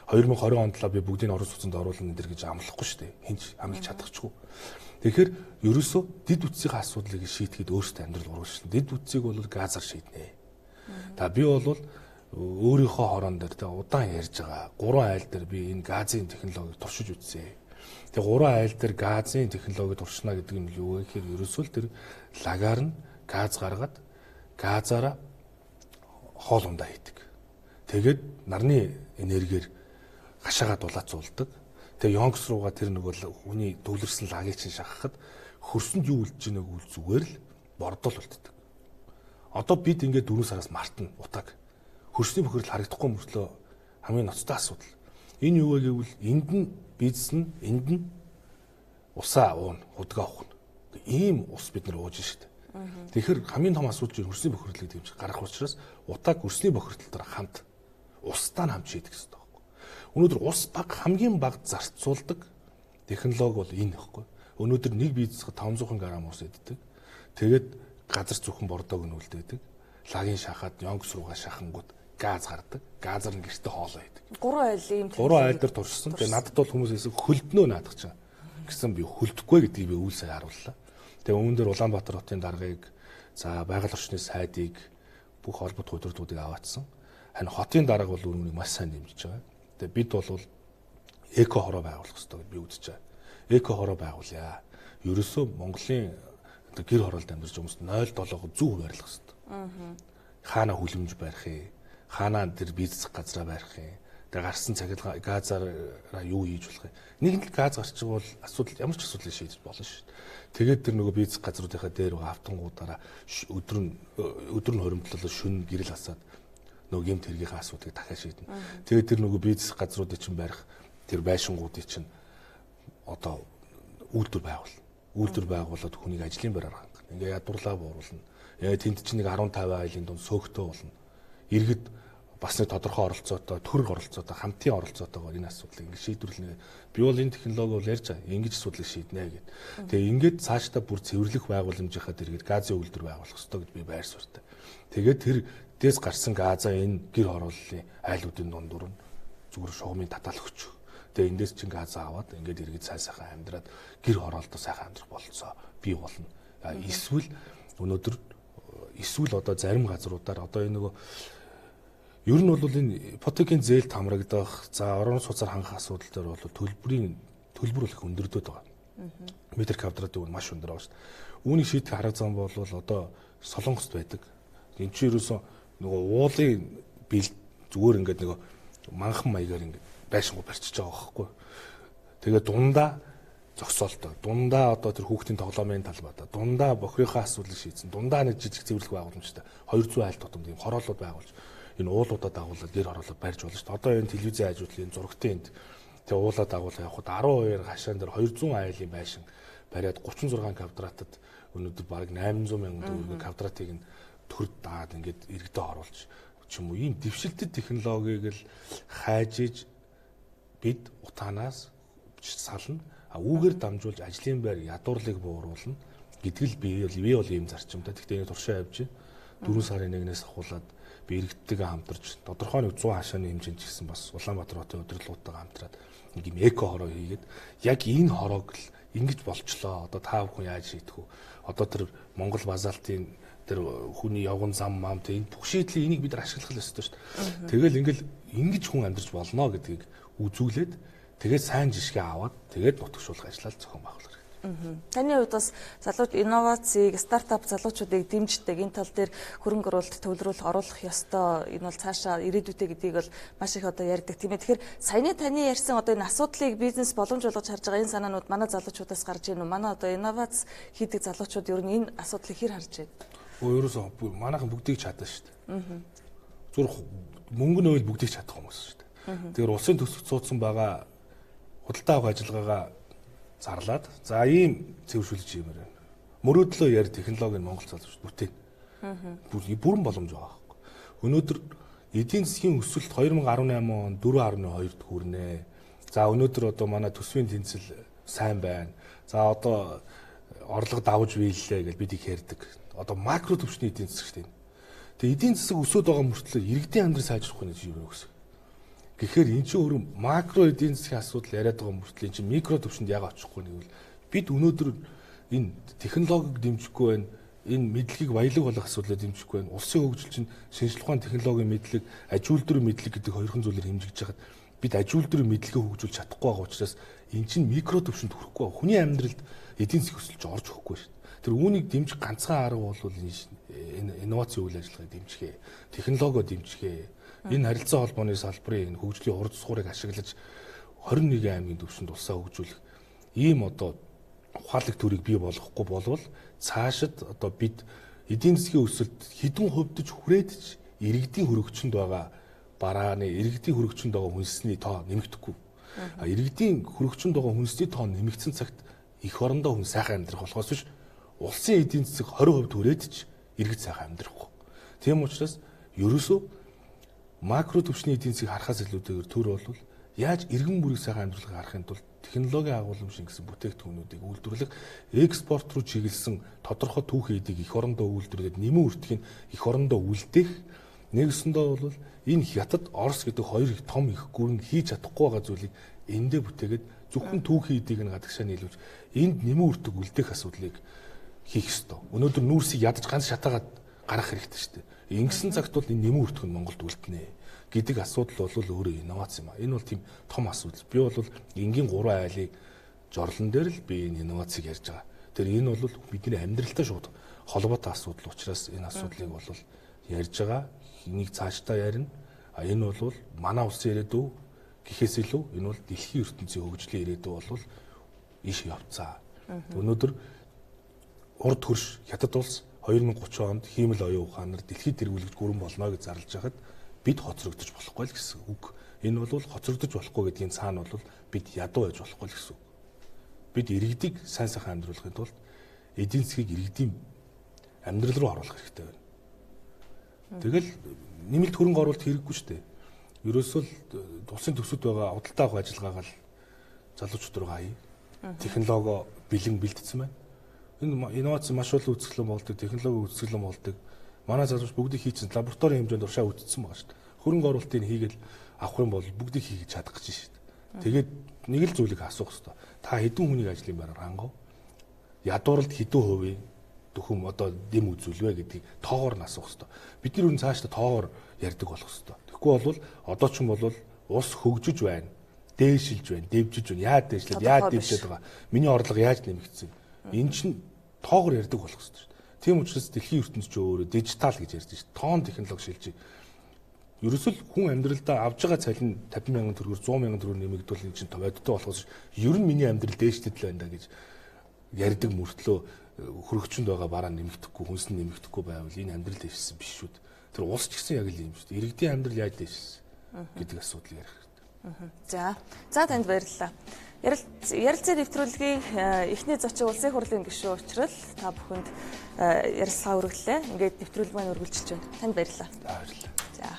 2020 онд л би бүгдийг орон сууцнд оруулна энэ гэж амлахгүй шүү дээ. Хинч амлж чадахгүй. Тэгэхээр ерөөсөө дид үтсийн асуудлыг шийдэхэд өөрсдөө амьдрал урагшилна. Дид үтсийг бол газар шийднэ. За би бол өөрийнхөө хорон дээр удаан ярьж байгаа. 3 айл дээр би энэ газын технологиг туршиж үзье. Тэгээ 3 айл дээр газын технологид туршина гэдэг нь юу вэ гэхээр ерөөсөө л тэр лагаар нь газ гаргаад газаараа хоол ундаа хийдэг. Тэгээд нарны энергиэр гашаагаа дулаацуулдаг. Тэгээ Йонгс руугаа тэр нөгөө хүний төвлөрсөн лагийг чинь шахахад хөрсөнд юу үлдэж байгааг үл зүгээр л бордол үлддэг. Одоо бид ингээд 4 сараас мартна утаг. Хөрсний бохирдол харагдахгүй мөртлөө хамгийн ноцтой асуудал. Энэ юу вэ гэвэл энд нь бизнес нь энд нь усаа уун, худгаа ухна. Ийм ус бид нар ууж штэ. Тэгэхээр хамгийн том асуудал нь хөрсний бохирдлыг дэмжих гарах учраас утаг хөрсний бохирдолтой хамт устаа нь хамт шийдэх хэрэгтэй байхгүй. Өнөөдөр ус баг хамгийн бага зарцуулдаг технологи бол энэ байхгүй. Өнөөдөр нэг бизнесд 500 г ус иддэг. Тэгээд газар зөвхөн бордоог нь үлдээдэг. Лагийн шахаад Йонгс руугаа шахангууд газ гардаг. Газар нь гэртээ хоолоо идэг. 3 айл ийм 3 айл дээр туршсан. Тэгээ надад бол хүмүүсээс хөлднөө наадах чинь гэсэн би хөлдөхгүй гэдгийг би үл сайн харууллаа. Тэгээ өмнө дээр Улаанбаатар хотын даргаыг за байгаль орчны сайдыг бүх холбот хөтөлбөрүүдийг аваадсан. Харин хотын дарга бол үүнийг маш сайн дэмжиж байгаа. Тэгээ бид бол эко хороо байгуулах хэрэгтэй гэж би үзэж байгаа. Эко хороо байгуулъя. Ерөөсөө Монголын гэр хороолд амьдарч хүмүүст 0.7% зөв барилгах хэрэгтэй. Хаана хүлэмж барих юм? Хаана тэр бизнес газраа барих юм? Тэгээ гарсан цахилгаан газаараа юу хийж болох юм? Нэг л газ гарчих бол асуудал ямар ч асуудлыг шийдэж болно шүү дээ. Тэгээд тэр нөгөө бизнес газруудынхаа дээр автангуудаараа өдөр нь хоримтлолоо шүн гэрэл хасаад нөгөө гэмт хэргийнхаа асуудыг дахиад шийднэ. Тэгээд тэр нөгөө бизнес газруудыг чинь барих тэр байшингуудыг чинь одоо үйлдвэр байгуул. Үйлдвэр байгуулад хүнийг ажлын байраар хангана. Ингээ ядуурлаа бууруулна. Тэнд чинь нэг 15 айлын дунд сөөгтөө болно. Иргэд бас нэг тодорхой оролцоотой, төрөг оролцоотой, хамтын оролцоотойгоор энэ асуудлыг ингэ шийдвэрлэнэ. Би бол энэ технологи бол ярьж байгаа. Ингэж асуудлыг шийднэ гэд. Тэгээ ингээд цаашдаа бүр цэвэрлэх байгууламжийнхаа дэргэд газын үйлдвэр байгуулах хэрэгтэй гэж би байр суурьтай. Тэгээд тэр дээс гарсан газаа энэ гэр хорооллын айлуудын дундуур нь зүгээр шугамын татаал өгч. Тэгээ эндээс чинь газ аваад ингээд иргэд сайхан амьдраад гэр хороолдоо сайхан амьдрах болцоо бий болно. Эсвэл өнөөдөр одоо зарим газруудаар одоо энэ нөгөө ер нь бол энэ ипотекийн зээлд хамрагдах, за орон сууцаар хангах асуудал дээр бол төлбөр их өндөрдөд байгаа. Метр квадратын үн маш өндөр байгаа шүү дээ. Үүнийг шийдэх арга зам бол одоо Солонгост байдаг. Энд чинь ерөөсөн нөгөө уулын бил зүгээр ингээд нөгөө манхан маягаар ингээд байшингуу барьчиж байгаа байхгүй. Тэгээ дундаа зогсоолтой. Дундаа одоо тэр хүүхдийн тоглоомын талбайда, дундаа бохирийнхаа асуудлыг шийдсэн. Дундаа нэг жижиг цэвэрлэх байгууламжтай 200 айл тутамд ийм хороолууд байгуулж энэ уулуудаа дагуулад гэр хороолоо барьж болно шүү дээ. Одоо энэ телевизийн хажуудлын зурагтын энд тэгээ уулаа дагуулах явхад 12 хашаан дээр 200 айлын байшин бариад 36 квадратад өнөөдөр бараг 800 мянган төгрөгийн квадратыг нь төр даад ингээд иргэдэд оруулж ч юм уу ийм дэвшилтэд технологиг л хайж иж бид утаанаас сална. Үүгээр дамжуулж ажлын байр ядуурлыг бууруулна гэдэг л би бол ийм зарчимтай. Гэхдээ энэ туршаа явж 4 сарын 1-ээс ахуулаад би иргэдтэйгээ хамтарч тодорхой нэг 100 хашааны хэмжээнд ч гэсэн бас Улаанбаатар хотын удирдлагуудтайгаа хамтраад нэг юм эко хороо хийгээд яг энэ хороог л ингэж болчлоо. Одоо та бүхэн яаж шийдэх вэ? Одоо тэр Монгол базалтын тэр хүний явган зам мам тэр энэ бүх шийдлийг энийг бид нар ашиглах л ёстой шүү дээ. Тэгэл ингээл ингэж хүн амьдарч болно гэдгийг үзүүлээд тэгээд сайн жишгээ аваад тэгээд нутагшуулах ажлаа зохион байгуулах хэрэгтэй. Таны хувьд бас залууч инновацийг, стартап залуучуудыг дэмждэг энэ тал дээр хөрөнгө оруулалт төвлөрүүлэх оруулах ёстой. Энэ бол цаашаа ирээдүйтэй гэдгийг бол маш их одоо ярьдаг тийм ээ. Тэгэхээр саяны таны ярьсан одоо энэ асуудлыг бизнес боломж болгож харж байгаа энэ санаанууд манай залуучуудаас гарч ийн үү? Манай одоо инновац хийдэг залуучууд ер нь энэ асуудлыг хэр харж байна? Ерөөсөө манайхан бүгдийг чадсан шүү дээ. Зүр мөнгө нь ойл бүгдийг чадах хүмүүс шүү дээ. Тэгэхээр улсын төсөв цууцсан байгаа худалдаа авах ажиллагаагаа зарлаад за ийм цэвэршүүлж иймэр байна. Мөрөөдлөө яар технологийн Монгол залуучууд бүтээн. Бүрэн боломж байгаа байхгүй. Өнөөдөр эдийн засгийн өсөлт 2018 он 4.2-д хүрнэ. За өнөөдөр одоо манай төсвийн тэнцэл сайн байна. За одоо орлого давж биеллээ гэж бид их ярьдаг. Одоо макро төвчний эдийн засаг шүү дээ. Тэгээ эдийн засаг өсөд байгаа мөртлөө иргэдийн амьдрал сайжрах нь юу вэ гэсэн. Тэгэхээр эн чинь өөрөө макро эдийн засгийн асуудал яриад байгаа мөртлөө эн чинь микро төвшөнд яг очихгүй нэгвэл бид өнөөдөр энэ технологиг дэмжихгүй байна. Энэ мэдлэгийг баялаг болох асуудлыг дэмжихгүй байна. Улсын хөгжил чинь шинжлэх ухааны технологийн мэдлэг, аж үйлдвэрийн мэдлэг гэдэг хоёрхан зүйлээр хэмжигдэж хагаад бид аж үйлдвэрийн мэдлэгээ хөгжүүлж чадахгүй байгаа учраас эн чинь микро түвшинд хүрэхгүй байгаа. Хүний амьдралд эдийн засгийн өсөлт орж өгөхгүй шүү дээ. Тэр үүнийг дэмжих ганцхан арга бол энэ инновацийн үйл ажиллагааг дэмжихээ, технологио дэмжихээ, энэ харилцаа холбооны салбарын энэ хөгжлийн урд сургуулийг ашиглаж 21 аймгийн түвшинд улсаа хөгжүүлэх ийм одоо ухаалаг төрийг бий болгохгүй болвол цаашид одоо бид эдийн засгийн өсөлт хэдэн хувьдж хүрээдж иргэдийн хөрөгчөнд байгаа барааны иргэдийн хөрөгчөнд байгаа хүнсний тоо нэмэгдэхгүй. Иргэдийн хөрөгчөнд байгаа хүнсний тоо нэмэгдсэн цагт эх орондоо хүн сайхан амьдрах болохоос биш улсын эдийн засаг 20% хүрээдж иргэд сайхан амьдрахгүй. Тийм учраас ерөөсөө макро түвшний эдийн засгийг харахаас илүүтэйгээр төр бол яаж иргэн бүрийг сайхан амьдралыг харахын тулд технологийн агуулмж гэсэн бүтээгдэхүүнүүдийг үйлдвэрлэх, экспорт руу чиглэсэн тодорхой түүх эдийг эх орондоо үйлдвэрлээд нэмэн үртгэхийн эх орондоо үлдээх нэгсэндээ бол энэ хятад Орос гэдэг хоёр их том их гүрэн хийж чадахгүй байгаа зүйлийг эндээ бүтээгээд зөвхөн түүх эдийг нь гадагшаа нийлүүлж энд нэмэн үртэг үлдээх асуудлыг хийх ёстой. Өнөөдөр нүүрсийг ядаж ганц шатаагаад гарах хэрэгтэй шүү дээ. Ингэсэн цагт бол энэ нэмэн үртэг нь Монголд үлдэнэ гэдэг асуудал бол өөрөө инновац юм а. Энэ бол тийм том асуудал. Би бол энгийн 3 айлыг жорлон дээр л би энэ инновацийг ярьж байгаа. Тэр энэ бол бидний амьдралтай шууд холбоотой асуудал учраас энэ асуудлыг бол ярьж байгаа. Энийг цаашдаа ярина. Энэ бол манай улсын ирээдүй гэхээс илүү энэ бол дэлхийн ертөнцийн хөгжлийн ирээдүй бол иш явцаа. Өнөөдөр урд хөрш хятад улс 2030 онд хиймэл оюун ухаанаар дэлхийд тэргүүлэгч гүрэн болно гэж зарлж байхад бид хоцрогдож болохгүй л гэсэн үг. Энэ бол хоцрогдож болохгүй гэдгийн цаана бол бид ядуу байж болохгүй л гэсэн үг. Бид иргэдийг сайн сайхан амьдруулахын тулд эдийн засгийг иргэдийн амьдрал руу оруулах хэрэгтэй байна. Тэгэл нэмэлт хөрөнгө оруулалт хэрэггүй шүү дээ. Ерөөсөө л тусын төсөд байгаа худалдаа авах ажиллагаагаа л залуучууд руу хаяа. Технологи бэлэн бэлдсэн байна. Энэ инновац маш олон үзэсгэлэн болдог, технологи үзэсгэлэн болдог. Манай залууч бүгдийг хийчихсэн лабораторийн хэмжээнд уршаа үтцсэн байгаа шүү дээ. Хөрөнгө оруулалтыг хийгээл авах юм бол бүгдийг хийж чадах гэж шүү дээ. Тэгээд нэг л зүйлийг асуух хэрэгтэй. Та хэдэн хүнийг ажлын байраар хангав? Ядууралд хэдэн хувийн төхөм одоо дэм үзүүлвэ гэдгийг тоогоор нь асуух хэрэгтэй. Бид нар үн цаашдаа тоогоор ярьдаг болох хэрэгтэй. Тэгэхгүй бол одоо ч юм бол ус хөгжиж байна. Дээшилж байна, дэвжиж байна. Яаж дээшлээд, яаж дэвшээд байгаа? Миний орлого яаж нэмэгдсэн? Энэ чинь тоогоор ярьдаг болох хэрэгтэй шүү дээ. Тийм учраас дэлхийн ертөнцийн ч өөрөө дижитал гэж ярьж байна. Тоон технологи шилжиж. Ерөөсөл хүн амьдралдаа авж байгаа цалин 50,000 төгрөгөөр 100,000 төгрөөр нэмэгдвэл энэ чинь товодтой болохоос ер нь миний амьдрал дээшлээд л байна да гэж ярьдаг мөртлөө хөрөгчөнд байгаа бараа нэмэгдэхгүй, хүнс нь нэмэгдэхгүй байвал энэ амьдрал дэвшсэн биш шүү дээ. Тэр улс ч гэсэн яг л юм шүү дээ. Иргэдийн амьдрал яаж дэвшсэн гэдэг асуудлыг ярих хэрэгтэй. За танд баярлалаа. Ярилцсан нэвтрүүлгийн эхний зочин улсын хурлын гишүүн учрал та бүхэнд ярилцлага өргөлөө. Ингээд нэвтрүүлэг маань үргэлжилж байна. Танд баярлалаа. Баярлалаа. За.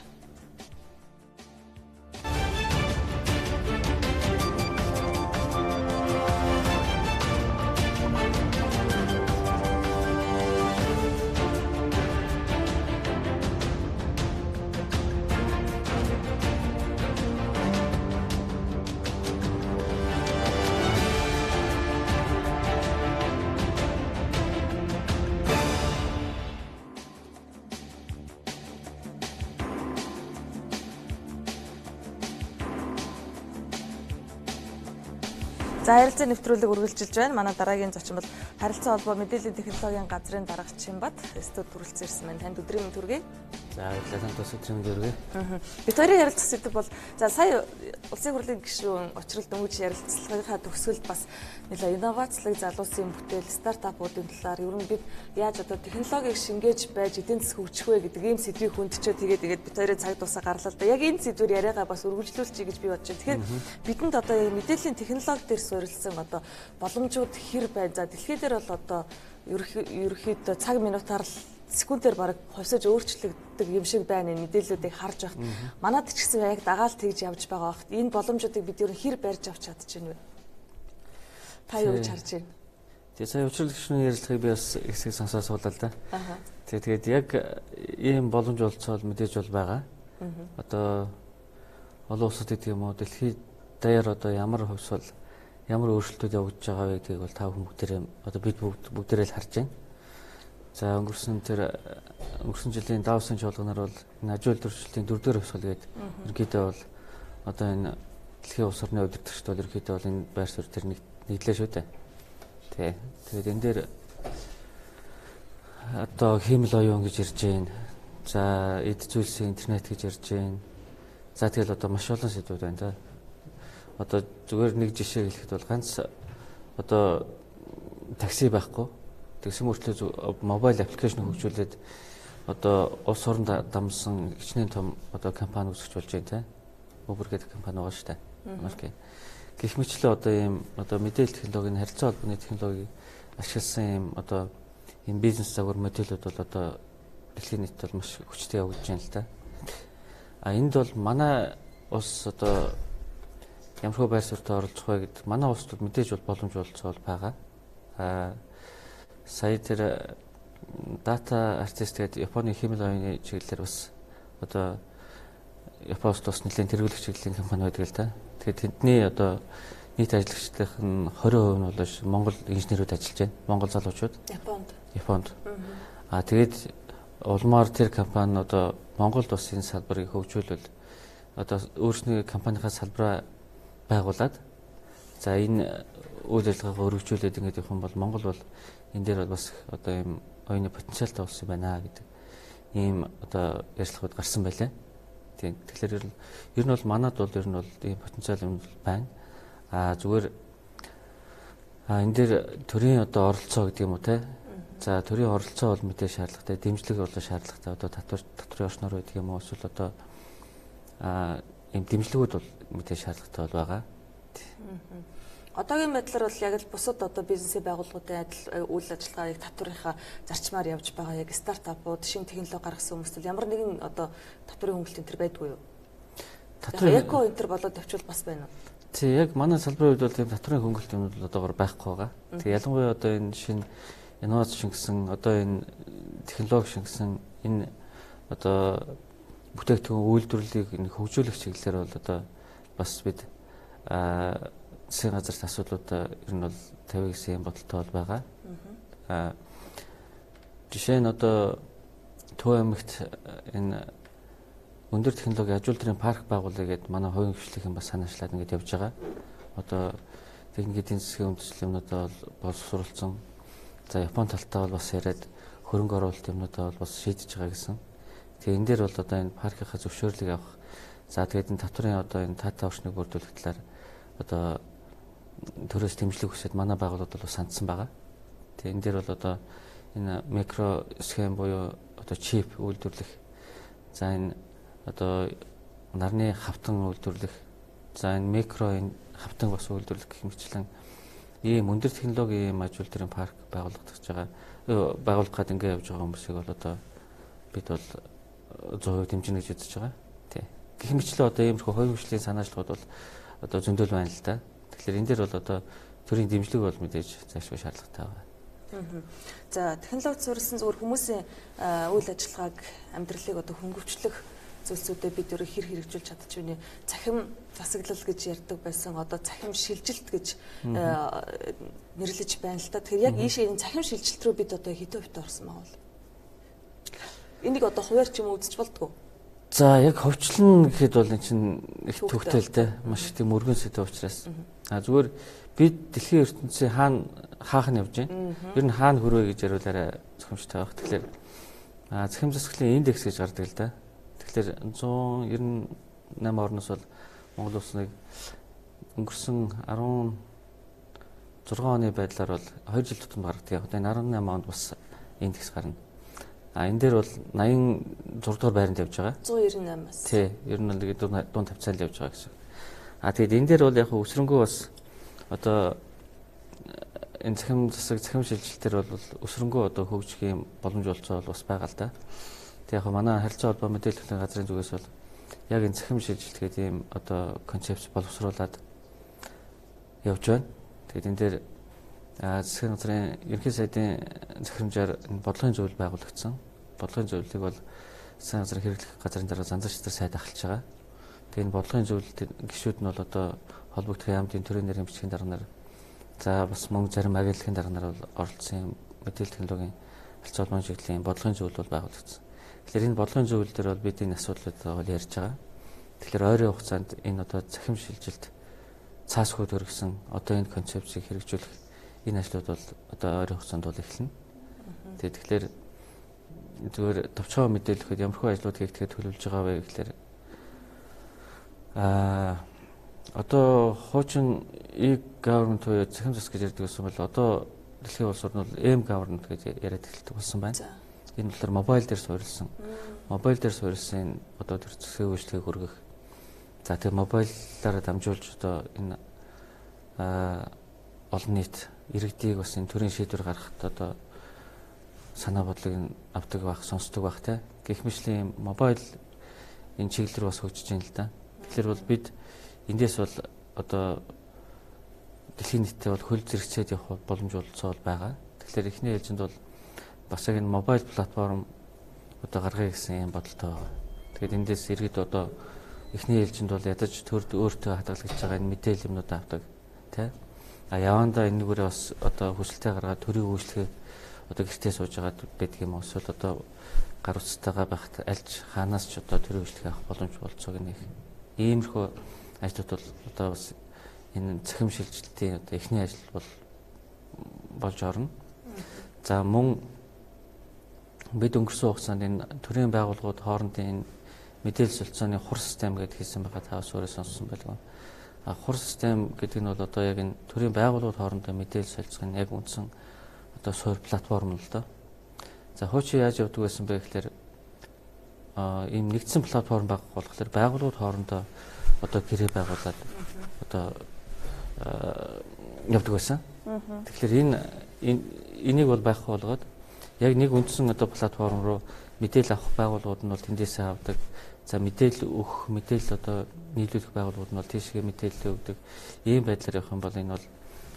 За харилцаа нэвтрүүлэг үргэлжилж байна. Манай дараагийн зочин бол харилцаа холбоо мэдээллийн технологийн газрын дарга Чинбат студид хүрэлцэн ирсэн байна. Танд өдрийн мэнд хүргэе. За баярлалаа. Танд өдрийн мэнд хүргэе. Бид хоёрын ярилцах сэдэв бол за сая улсын хурлын гишүүн учрал дөнгөж ярилцлагынхаа төгсгөлд бас нэлээ инновацлог залуусын бүтээл стартапуудын талаар ер нь бид яаж одоо технологиг шингээж байж эдийн засаг хөгжих вэ гэдэг ийм сэдвийг хүндчээ тэгээд бид хоёрын цаг дуусаа гарлаа л да. Яг энэ сэдвээр яриагаа бас үргэлжлүүлчихье гэж би бодож байна. Тэгэхээр бидэнд одоо мэдээллийн технологи дээр суурилсан одоо боломжууд хэр байна. За дэлхий дээр бол одоо ерөөхдөө цаг минутаар л секундээр бараг хувьсаж өөрчлөгддөг юм шиг байна энэ мэдээллүүдийг харж байхад манайд ч гэсэн яг дагаал тэгж явж байгаа багт энэ боломжуудыг бид ер нь хэр барьж авч чадчихна вэ? Та юу гэж харж байна? Тэгээ сая учрал гишүүний ярилцлагыг би бас хэсэг сонсоод суулаа л да. Тэгээд яг ийм боломж олцоод мэдээж бол байгаа. Одоо олон улсад гэдэг юм уу дэлхийд даяар одоо ямар хувьсвал ямар өөрчлөлтүүд явагдаж байгаа вэ гэдгийг бол та бүхэн бүгдээрээ одоо бид бүгдээрээ л харж байна. За өнгөрсөн жилийн Давосын чуулганаар бол энэ аж үйлдвэрчлэлийн 4-р хувьсгал гэдэг ерөнхийдөө бол одоо энэ дэлхийн улс орны удирдагчд бол ерөөхдөө бол энэ байр суурь төр нийтлээ шүү дээ. Тий. Тэгээд энэ дээр одоо хиймэл оюун гэж ирж байна. За эд зүйлсийн интернет гэж ирж байна. За тэгэл одоо маш олон сэдвүүд байна да. Одоо зүгээр нэг жишээ хэлэхэд бол ганц одоо такси байхгүй. Тэгсэн мөртлөө мобайл аппликейшн хөгжүүлээд одоо улс оронд дамсан хичнээн том одоо компани үүсгэж болж байна те. Uber гэдэг компани байгаа шүү дээ. Америк. Гэх мэтлээ одоо ийм одоо мэдээлэл технологийн харилцаа холбооны технологиг ашигласан ийм одоо энэ бизнес загвар модулууд бол одоо дэлхийн нийтэд бол маш хүчтэй явагдаж байна л да. А энд бол манай улс одоо ямархуу байр суурьтай оролцох вэ гэд манай улсд мэдээж бол боломж олцоо байгаа. А сая тэр дата артист гэдэг Японы хэмэл оюуны чиглэлээр бас одоо Японд бас нэлээд тэргүүлэх чиглэлийн компани байдаг л да. Тэгэхээр тэдний одоо нийт ажиллагчдын 20% нь бол Монгол инженерүүд ажиллаж байна. Монгол залуучууд. Японд. А тэгээд улмаар тэр компани одоо Монголд бас энэ салбарыг хөгжүүлвэл одоо өөрсдийн компанийнхаа салбараа байгуулад за энэ үйл ажиллагаагаа өргөжүүлээд ингэж явах юм бол Монгол бол энэ дээр бол бас одоо ийм оюуны потенциалтай улс юм байна гэдэг ийм одоо ярилцлагууд гарсан байлаа. Тийм. Тэгэхээр ер нь бол манад бол ер нь бол ийм потенциал юм байна. А зүгээр энэ дээр төрийн одоо оролцоо гэдэг юм уу те. За төрийн оролцоо бол мэдээ шаардлагатай, дэмжлэг бол шаардлагатай. Одоо татврын орчноор байдаг юм уу эсвэл одоо ийм дэмжлэгүүд бол мэдээ шаардлагатай бол байгаа. Одоогийн байдлаар бол яг л бусад одоо бизнесийн байгууллагуудын адил үйл ажиллагааг татврынхаа зарчмаар явж байгаа яг стартапууд, шинэ технологи гаргасан хүмүүс бол ямар нэгэн одоо татврын хөнгөлөлт энэ төр байдгүй юу? Татврын эко энэ төр болоод явчвал бас байна уу? Тий, яг манай салбарын үед бол тийм татврын хөнгөлөлт юм бол одоогоор байхгүй байгаа. Тэгээ ялангуяа одоо энэ шинэ инновац шингэсэн, одоо энэ технологи шингэсэн энэ одоо бүтээгдэхүүн үйлдвэрлэлийг энэ хөгжүүлэх чиглэлээр бол одоо бас бид засгийн газарт асуудлуудаа ер нь бол тавих гэсэн юм бодолтой бол байгаа. Жишээ нь одоо Төв аймагт энэ өндөр технологи ажилтрын парк байгуулъя гэд манай хувийн хвшлийнхэн бас санаачлаад ингэж явж байгаа. Одоо техникийн эдийн засгийн үндэслэл юмнуудаа бол боловсруулсан. За Япон талтаа бол бас яриад хөрөнгө оруулалт юмнуудаа бол бас шийдэж байгаа гэсэн. Тэгээ энэ дээр бол одоо энэ паркийнхаа зөвшөөрлийг авах. За тэгээд энэ татврын одоо энэ тата орчныг бүрдүүлэх талаар одоо төрөөс дэмжлэг хүсээд манай байгууллагууд бол сандсан байгаа. Тэгээ энэ дээр бол одоо энэ микро схем буюу одоо чип үйлдвэрлэх. За энэ одоо нарны хавтан үйлдвэрлэх. За энэ микро энэ хавтан бас үйлдвэрлэх гэх мэтчлэн ийм өндөр технологийн ийм ажилтны парк байгуулагдаж байгаа. Байгуулах гээд ингэ явж байгаа хүмүүсийг бол одоо бид бол 100% дэмжинэ гэж үзэж байгаа. Тий. Гэх мэтчлэн одоо иймэрхүү хувийн хвшлийн санаачлагууд бол одоо зөндөл байна л да. Тэгэхээр энэ дээр бол одоо төрийн дэмжлэг бол мэдээж заашгүй шаардлагатай байна. За технологид суурилсан зөвхөн хүмүүсийн үйл ажиллагааг амьдралыг одоо хөнгөвчлөх зүйлсүүдэд бид өөрөө хэрэгжүүлж чадчихвэ. Цахим засаглал гэж ярьдаг байсан. Одоо цахим шилжилт гэж нэрлэж байна л да. Тэгэхээр яг ийшээ энэ цахим шилжилт рүү бид одоо хэдэн хувьтай орсон байгаа бол. Энийг одоо хуваар ч юм уу үзэж болдгоо. За яг ховчлон гэхэд бол энэ чинь их төвхтэй л дээ. Маш их тийм өргөн сэдв учраас. Зүгээр бид дэлхийн ертөнцийн хаах нь явж байна. Ер нь хаана хүрвэ гэж яриулаарай зөвхөмжтэй байх. Тэгэхээр захим засаглалын индекс гэж гардаг л да. Тэгэхээр 198 орноос бол Монгол улсыг өнгөрсөн 16 оны байдлаар бол 2 жил тутам гаргадаг. Одоо энэ 18 онд бас индекс гарна. Энэ дээр бол 86 дугаар байранд явж байгаа. 198-аас. Тий, ер нь л дунд тавцаанд явж байгаа гэсэн. Тэгээд энэ дээр бол яг өсрөнгөө бас одоо энэ захим шилжилтээр бол өсрөнгөө одоо хөгжих юм боломж олцоо бол бас байгаа л да. Тэг яг манай харилцаа холбоо мэдээлэл технологийн газрын зүгээс бол яг энэ захим шилжилт гэдэг ийм одоо концепц боловсруулад явж байна. Тэгээд энэ дээр засгийн газрын ерөнхий сайдын захирамжаар бодлогын зөвлөл байгуулагдсан. Бодлогын зөвлөлийг бол засгийн газрын хэрэглэх газрын дараа занзаарчдаар сайд ахалж байгаа. Тэгээд энэ бодлогын зөвлөлт гишүүд нь бол одоо холбогдох яамдын төрийн нэрийн бичгийн дарганаар за бас мөн зарим агентлагийн дарганаар бол оролцсон мэдээлэл технологийн харилцаа холбооны чиглэлийн бодлогын зөвлөл бол байгуулагдсан. Тэгэхээр энэ бодлогын зөвлөл дээр бол бид энэ асуудлууд бол ярьж байгаа. Тэгэхээр ойрын хугацаанд энэ одоо захим шилжилт цаасгүй төргсөн одоо энэ концепцийг хэрэгжүүлэх энэ ажлууд бол одоо ойрын хугацаанд бол эхэлнэ. Тэгэхээр зүгээр товчхон мэдээлэхэд ямархуу ажлууд хийгдэхэд төлөвлөж байгаа вэ гэхээр одоо хуучин e-government буюу захим зас гэж ярьдаг гэсэн бол одоо дэлхийн улс орнууд m-government гэж яриад эхэлдэг болсон байна. Энэ болохоор мобайл дээр суурилсан одоо төр засгийн үйлчлэгийг хүргэх. За тэгээ мобайлаараа дамжуулж одоо энэ олон нийт иргэдийг бас энэ төрлийн шийдвэр гаргахад одоо санаа бодлыг авдаг байх, сонсдог байх те. Гэх мэтлийн мобайл энэ чиглэлээр бас хөгжиж байна л да. Тэгэхээр бол бид эндээс бол одоо дэлхийн нийтэд бол хөл зэрэгцээд явах боломж олцоо байгаа. Тэгэхээр эхний ээлжинд бол бас яг энэ мобайл платформ одоо гаргая гэсэн юм бодолтой байгаа. Тэгээд эндээс иргэд одоо эхний ээлжинд бол ядаж төрд өөртөө хадгалагдж байгаа энэ мэдээлэл юмнууд авдаг тий. Явандаа энэгээрээ бас одоо хүсэлтээ гаргаад төрийн үйлчлэгээ одоо гэртээ сууж байгаа байдаг юм уу? Эсвэл одоо гар утсатайгаа байхад альж хаанаас ч одоо төрийн үйлчлэгээ авах боломж болцоог нэг иймэрхүү ажлууд бол одоо бас энэ захим шилжилтийн одоо эхний ажил бол болж орно. За мөн бид өнгөрсөн хугацаанд энэ төрийн байгууллагууд хоорондын мэдээлэл солилцооны хур систем гэдэг хийсэн байгаа тавс өөрөө сонссон байлгүй. Хур систем гэдэг нь бол одоо яг энэ төрийн байгууллагууд хоорондоо мэдээлэл солилцохын яг үндсэн одоо суур платформ л доо. За хуучин яаж явдаг байсан бэ гэхээр ийм нэгдсэн платформ байгах болохоор байгууллагууд хоорондоо одоо гэрээ байгуулад одоо явдаг байсан. Тэгэхээр энийг бол байхгүй болгоод яг нэг үндсэн одоо платформ руу мэдээлэл авах байгууллагууд нь бол тэндээсээ авдаг. За мэдээлэл өгөх, мэдээлэл одоо нийлүүлэх байгууллагууд нь бол тийшээ мэдээлэл өгдөг. Ийм байдлаар явах юм бол энэ бол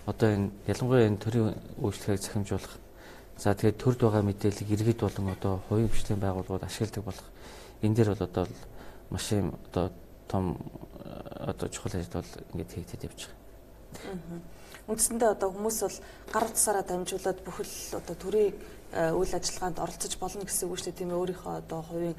одоо энэ ялангуяа энэ төрийн үйлчлэгийг захимжуулах. За тэгээд төрд байгаа мэдээллийг иргэд болон одоо хувийн хөгжлийн байгууллагууд ашигладаг болох. Энэ дээр бол одоо маш юм одоо том одоо чухал ажил бол ингэж хийгдэж явж байгаа. Үндсэндээ одоо хүмүүс бол гар утсаараа дамжуулаад бүхэл одоо төрийн үйл ажиллагаанд оролцож болно гэсэн үг шүү дээ тийм ээ. Өөрийнхөө одоо хувийн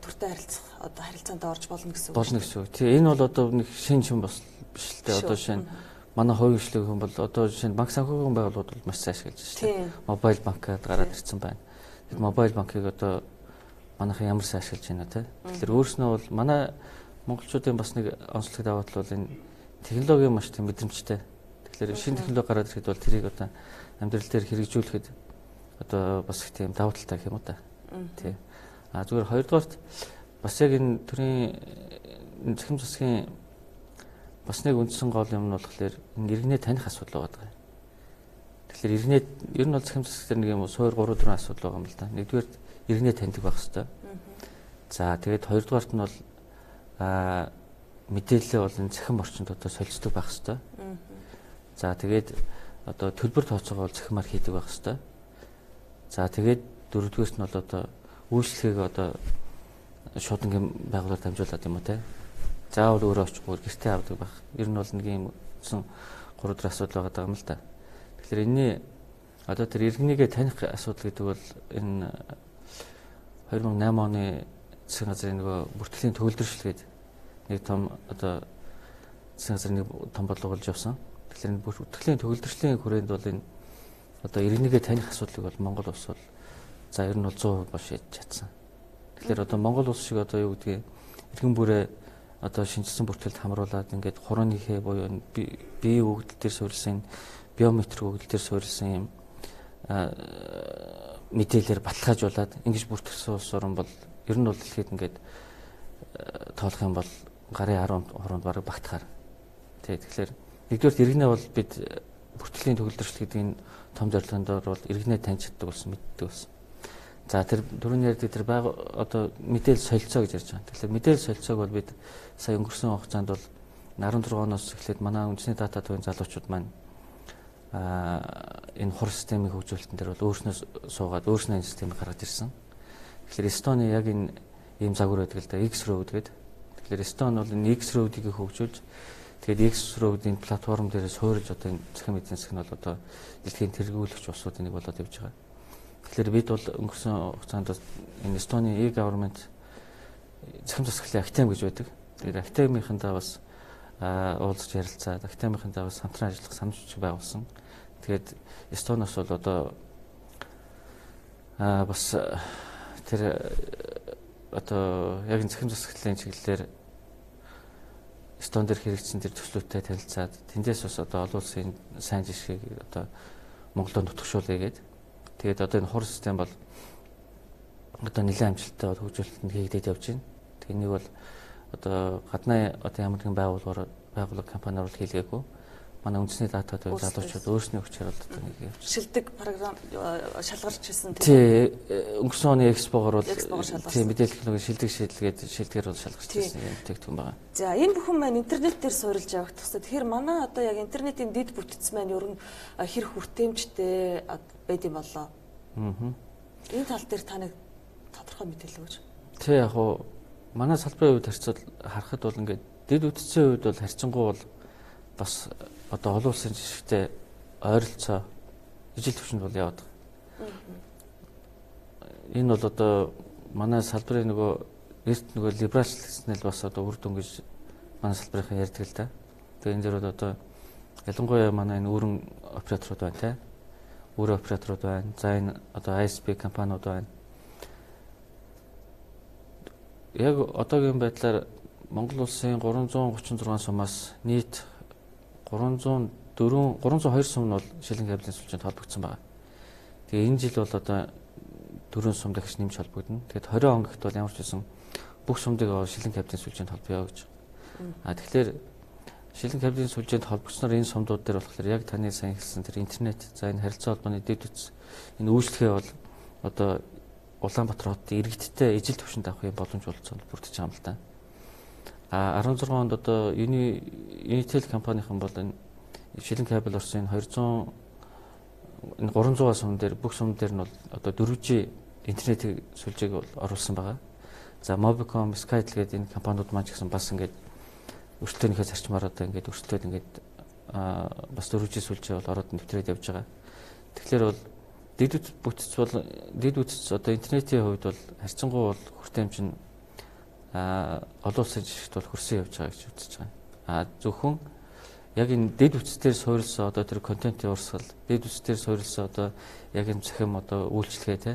төртэй харилцаанд орж болно гэсэн үг. Болно гэсэн үг. Тийм энэ бол одоо нэг шин бас биш л дээ. Одоо шинэ манай хувийн хөгжлийн хүн бол одоо шинэ банк санхүүгийн байгууллагууд бол маш сайн ашиглаж байна шүү дээ. Мобайл банкад гараад ирсэн байна. Тэгэхээр мобайл банкыг одоо манайхан ямар сайн ашиглаж байна те. Тэгэхээр өөрснөө бол манай монголчуудын бас нэг онцлог даваа тал бол энэ технологийн маш тийм мэдрэмжтэй. Тэгэхээр шинэ технологи гараад ирэхэд бол тэрийг одоо амьдрал дээр хэрэгжүүлэхэд одоо бас их тийм даваа талтай гэх юм уу та. Тий. Зүгээр хоёрдугаарт бас яг энэ төрийн захим засгийн бас нэг үндсэн гол юм нь болохоор энэ иргэнээ таних асуудал байгаа. Тэгэхээр иргэнээ ер нь бол захим засгийн нэг юм суур 3-4 асуудал байгаа юм л да. Нэгдүгээр иргэнээ таньдаг байх хэрэгтэй. За тэгээд хоёрдугаарт нь бол мэдээлэлээ бол энэ захим орчинд одоо солилцдог байх хэрэгтэй. За тэгээд одоо төлбөр тооцоогоо захимаар хийдэг байх хэрэгтэй. За тэгээд дөрөвдүгээрт нь бол одоо үйлчлэгийг одоо шуудангийн байгууллагаар дамжуулаад юм уу те. Заавал өөрөө очихгүй гэртээ авдаг байх. Ер нь бол нэг юм үндсэн 3-4 асуудал байгаа юм л да. Тэгэхээр энэний одоо тэр иргэнийгээ таних асуудал гэдэг бол энэ 2008 оны засгийн газрын нөгөө бүртгэлийн төгөлдрөшлгээд нэг том одоо засгийн газрын нэг том бодлого болж явсан. Тэгэхээр энэ бүртгэлийн төгөлдрөшлийн хүрээнд бол энэ одоо иргэнийгээ таних асуудлыг бол Монгол улс бол за ер нь бол 100% бол шийдэж чадсан. Тэгэхээр одоо Монгол улс шиг одоо юу гэдгийг иргэн бүрээ одоо шинжилсэн бүртгэлд хамруулад ингээд хурууныхээ буюу бие өгөгдөл төр суурилсан биометрик өгөгдөл төр суурилсан юм мэдээлэлээр баталгаажуулаад ингэж бүртгэсэн улс орн бол ер нь бол дэлхийд ингээд тоолох юм бол гарын 10 хороонд бараг багтахаар. Тэгэхээр нэгдүгээр иргэнээ бол бид бүртгэлийн төгөлдрөшл гэдэг энэ том зорилгонд бол иргэнээ таньж чаддаг болсон, мэддэг болсон. За тэр түрүүний ярьдаг тэр одоо мэдээлэл солилцоо гэж ярьж байгаа. Тэгэхээр мэдээлэл солилцоог бол бид сая өнгөрсөн хугацаанд бол 16 оноос эхлээд манай үндэсний дата төвийн залуучууд маань энэ хур системийн хөгжүүлэлтэн дээр бол өөрснөө суугаад өөрснөө энэ системийг гаргаж ирсэн. Тэгэхээр Эстони яг энэ ийм загвар байдаг л да X-Road гэдэг. Тэгэхээр Эстони бол энэ X-Road-ийг хөгжүүлж тэгээд X-Road-ийн платформ дээр суурилж одоо энэ захин эдийн засаг нь бол одоо дэлхийн тэргүүлэгч улсуудын нэг болоод явж байгаа. Тэгэхээр бид бол өнгөрсөн хугацаанд энэ Эстони e-government захим засаглалын актем гэж байдаг. Тэгээд актемийнхандаа бас уулзаж ярилцаад актемийнхандаа бас хамтран ажиллах санамжч байгуулсан. Тэгээд Эстониос бол одоо бас тэр одоо яг захим засаглалын чиглэлээр Эстон дээр хэрэгжсэн тэр төслүүдтэй танилцаад тэндээс бас одоо олон улсын сайн жишгийг одоо Монголд нутагшуулъя гэдэг. Тэгээд одоо энэ хур систем бол одоо нэлээд амжилттай хөгжүүлэлтэнд хийгдээд явж байна. Тэгээд нэг бол одоо гадны одоо ямар нэгэн байгууллага компаниар бол хийлгээгүй. Манай үндэсний датад байв залуучууд өөрсний хүчээр одоо нэг явж. Шилдэг програм шалгарч ирсэн тийм. Өнгөрсөн оны экспогоор бол тийм мэдээлэл технологийн шилдгээр бол шалгарч ирсэн юм тэгтгүн байгаа. За энэ бүхэн маань интернет дээр суурилж явах тусаа. Тэгэхээр манай одоо яг интернетийн дэд бүтц маань ер нь хэр хүртээмжтэй байд юм болоо. Энэ тал дээр та нэг тодорхой мэдээлэл өгөөч. Тий яг уу манай салбарын хувьд харахад бол ингээд дэд бүтцийн хувьд бол харьцангуй бол бас одоо олон улсын жишгтэй ойролцоо ижил төвшөнд бол яваад байгаа. Энэ бол одоо манай салбарын нөгөө либералчлал бас одоо үр дүн гэж манай салбарынхан ярьдаг л да. Тэгээ энэ дээр бол одоо ялангуяа манай энэ өрн операторууд байна те. Өрн операторууд байна. За энэ одоо ISP компаниуд байна. Яг одоогийн байдлаар Монгол улсын 336 сумаас нийт 302 сум нь бол шилэн кабелийн сүлжээнд холбогдсон байна. Тэгээ энэ жил бол одоо 4 сум дахиж нэмж холбогдно. Тэгээд 20 он гэгт бол ямар ч байсан бүх сумдыг шилэн кабелийн сүлжээнд холбоё гэж. Тэгэхээр шилэн кабелийн сүлжээнд холбогдсноор энэ сумдууд дээр болохоор яг таны сайн хэлсэн тэр интернет, за энэ харилцаа холбооны дэд үтс энэ үйлчлэгээ бол одоо Улаанбаатар хотын иргэдтэй ижил төвшөнд авах юм боломж олцсон бүрдэж байгаа юм л та. 16 онд одоо Unitel компанийн бол энэ шилэн кабель орсон 200 энэ 300 сум дээр бүх сум дээр нь бол одоо 4G интернет сүлжээг оруулсан байгаа. За Mobicom, Skytel гэдэг энэ компаниуд маань ч гэсэн бас ингээд өртөөнийхөө зарчмаар одоо ингээд өртөөд ингээд бас 4G сүлжээ бол ороод нэвтрээд явж байгаа. Тэгэхээр бол дэд бүтц одоо интернетийн хувьд бол харьцангуй бол хүртээмж нь олон улсын жишгт бол хөрсөн явж байгаа гэж үзэж байгаа. Зөвхөн яг энэ дэд үтцээр суурилсан одоо тэр контентын урсгал, дэд үтцээр суурилсан одоо яг энэ захим одоо үйлчлэгээ те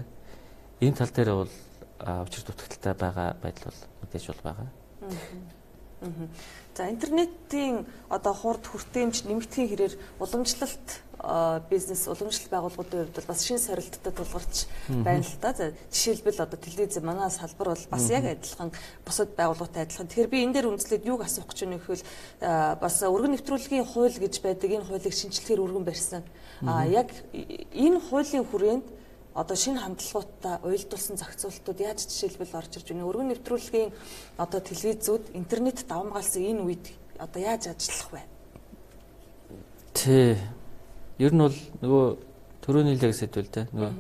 энэ тал дээр бол учир дутагдaltaй байгаа байдал бол мэдээж бол байгаа. За интернетийн одоо хурд хүртээмж нэмэгдэхийн хэрээр уламжлалт бизнес уламжлалт байгууллагуудын хувьд бол бас шинэ сорилттой тулгарч байна л да. За жишээлбэл одоо телевиз манай салбар бол бас яг адилхан бусад байгууллагатай адилхан. Тэгэхээр би энэ дээр үндэслээд юуг асуух гэж байна гэвэл бас өргөн нэвтрүүлгийн хууль гэж байдаг. Энэ хуулийг шинжилгээр өргөн барьсан. Яг энэ хуулийн хүрээнд одоо шинэ хандлагуудаа уялдуулсан зохицуултууд яаж жишээлбэл орж ирж байна. Өргөн нэвтрүүлгийн одоо телевизүүд интернет давамгаалсан энэ үед одоо яаж ажиллах вэ? Тэ ер нь бол нөгөө төрөний л яг сэдвэл дээ. Нөгөө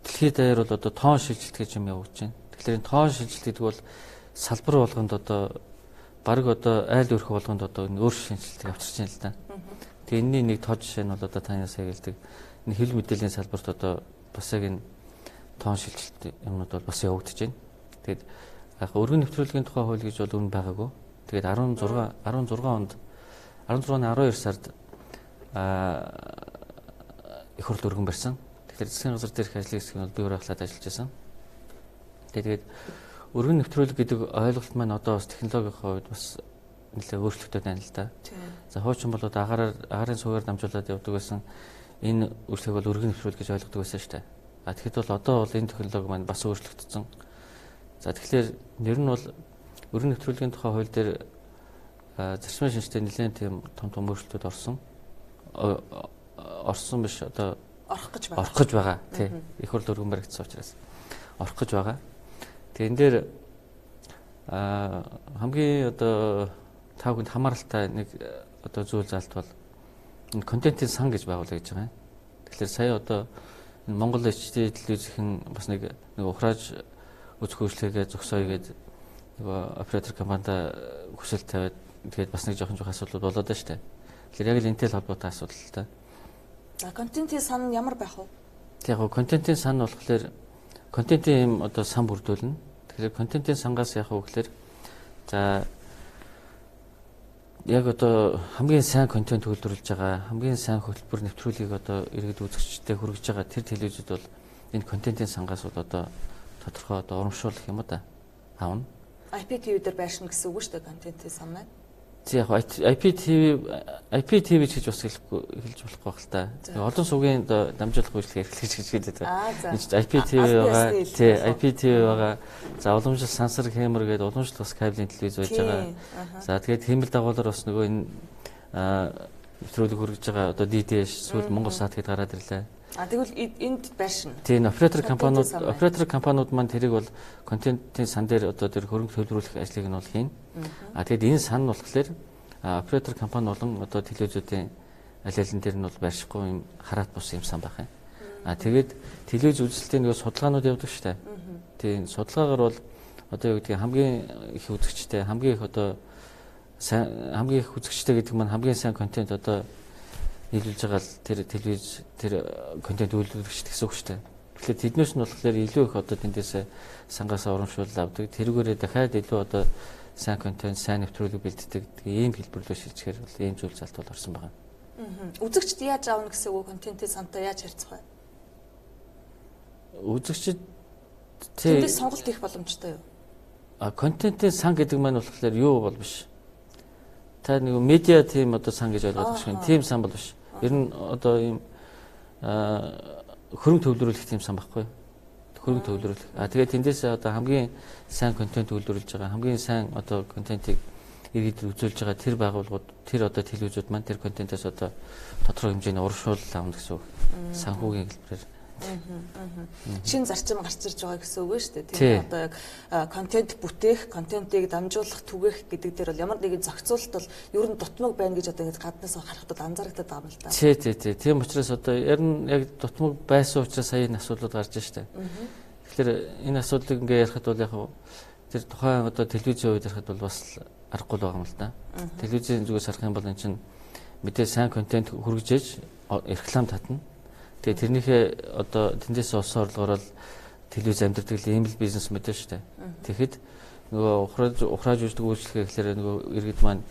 дэлхийд даяар бол одоо тоон шилжилт гэж юм явуулж байна. Тэгэхээр энэ тоон шилжилт гэдэг бол салбар болгонд одоо баг одоо айл өрх болгонд одоо өөр шинжилтийг авчирч байна л да. Тэгээ энэний нэг тод жишээ нь бол одоо таны сая гэлдэг энэ хэл мэдээллийн салбарт одоо бас яг энэ тоон шилжилт юмнууд бол бас явагдаж байна. Тэгээд яг өргөн нэвтрүүлгийн тухай хууль гэж бол үүн байгаагүй. Тэгээд 16 онд 16-ны 12 сард их хурл өргөн барьсан. Тэгэхээр засгийн газар дээрх ажлын хэсэг нь би өөрөө ахлаад ажиллаж байсан. Тэгээд өргөн нэвтрүүлэг гэдэг ойлголт маань одоо бас технологийн хувьд бас нэлээд өөрчлөлттэй байна л да. За хуучин бол одоо агарын сувгаар дамжуулаад явдаг байсан. Энэ үйлчлэгийг бол өргөн нэвтрүүлэг гэж ойлгодог байсан шүү дээ. Тэгэхэд бол одоо бол энэ технологи маань бас өөрчлөгдсөн. За тэгэхээр нэр нь бол өргөн нэвтрүүлгийн тухай хууль дээр зарчмын шинжтэй нэлээд тийм том өөрчлөлтүүд орсон биш одоо орох гэж байгаа. Тий. Их хурл өргөн баригдсан учраас орох гэж байгаа. Тэгээ энэ дээр хамгийн одоо та бүхэнд хамааралтай нэг одоо зүйл залт бол энэ контентын сан гэж байгуулъя гэж байгаа юм. Тэгэхээр сая одоо энэ Монгол HD телевизийн бас нэг ухрааж үзэх үйлчлэгээ зогсооё гэдэг нөгөө оператор компанида хүсэлт тавиад тэгээд бас нэг жоохон асуудал болоод байна шүү дээ. Тэгэхээр яг л энэтэй холбоотой асуудал л та. Контентын сан ямар байх вэ? Яг контентын сан болохоор контентын юм одоо сан бүрдүүлнэ. Тэгэхээр контентын сангаас яах вэ гэхээр за яг одоо хамгийн сайн контент үйлдвэрлэж байгаа, хамгийн сайн хөтөлбөр нэвтрүүлгийг одоо иргэд үзэгчдэд хүргэж байгаа тэр телевизүүд бол энэ контентын сангаас одоо тодорхой одоо урамшуулах юм да аавна. IPTV дээр байршина гэсэн үг шүү дээ контентын сан маань. Яг IPTV гэж бас хэлж болохгүй байх л та. Олон сувгийн дамжуулах үйлчлэг эрхлэгч гэж хэлээд байгаа. Энд IPTV байгаа, тий IPTV байгаа. За уламжлал сансар камер гэдэг уламжлал бас кабелийн телевиз байж байгаа. За тэгээд хэмэл дагуулаар бас нөгөө энэ нэвтрүүлэг хүргэж байгаа одоо DDS сүүл Монгол Сат гэдээ гараад ирлээ. Тэгвэл энд байршина. Тийм оператор компаниуд маань тэрийг бол контентын сан дээр одоо тэр хөрөнгө төлбөрүүлэх ажлыг нь бол хийн. Тэгээд энэ сан нь болохоор оператор компани болон одоо телевизүүдийн аль алин дээр нь бол байршихгүй юм хараат бус юм сан байх юм. Тэгээд телевиз үзэлтийн нэг судалгаанууд явдаг шүү дээ. Тийм судалгаагаар бол одоо юу гэдгийг хамгийн их үзэгчтэй хамгийн их одоо хамгийн их үзэгчтэй гэдэг маань хамгийн сайн контент одоо нийлүүлж байгаа л тэр телевиз тэр контент үйлдвэрлэгч гэсэн үг шүү дээ. Тэгэхээр тэднээс нь болохоор илүү их одоо тэндээс сангаас урамшуул авдаг. Тэрүүгээрээ дахиад илүү одоо сайн контент, сайн нэвтрүүлэг бэлддэг. Ийм хэлбэрлөө шилжихээр бол ийм зүйл залт бол орсон байгаа. Үзэгчд яаж аавна гэсэн үг контентын сантай яаж харьцах вэ? Үзэгчд тэндээс сонголт хийх боломжтой юу? Контентын сан гэдэг маань болохоор юу бол биш. Та нэг медиа тим одоо сан гэж ойлгоод байгаа юм. Тим сан бол биш. Ер нь одоо ийм хөрөнгө төвлөрүүлэх тийм сан баггүй. Хөрөнгө төвлөрүүлэх. Тэгээд тэндээс одоо хамгийн сайн контент үйлдвэрлэж байгаа, хамгийн сайн одоо контентыг иргэдэд үзүүлж байгаа тэр байгууллагууд, тэр одоо телевизүүд маань тэр контентоос одоо тодорхой хэмжээний урамшуулал авна гэсэн үг. Санхүүгийн хэлбэрээр. Шинэ зарчим гарч ирж байгаа гэсэн үг шүү дээ. Тийм одоо яг контент бүтээх, контентыг дамжуулах, түгээх гэдэг дээр бол ямар нэгэн зохицуулалт бол ер нь дутмаг байна гэж одоо ингэж гаднаас харахад бол анзаарэгдээд байгаа юм л да. Тий. Тийм учраас одоо ер нь яг дутмаг байсан учраас сая энэ асуудлууд гарч штэ. Тэгэхээр энэ асуудлыг ингээ ярихад бол яг тэр тухайн одоо телевизийн үед ярихад бол бас аргагүй байгаа юм л да. Телевизийн зүгээс харах юм бол эн чинь мэдээ сайн контент хүргэж реклам татна. Тэгээ тэрнийхээ одоо тэндээс олсон орлогоор л телевиз амьдрдаг ийм л бизнес мэдээ шүү дээ. Тэгэхэд нөгөө ухрааж үздэг үйлчлэгээ гэхлээр нөгөө иргэд маань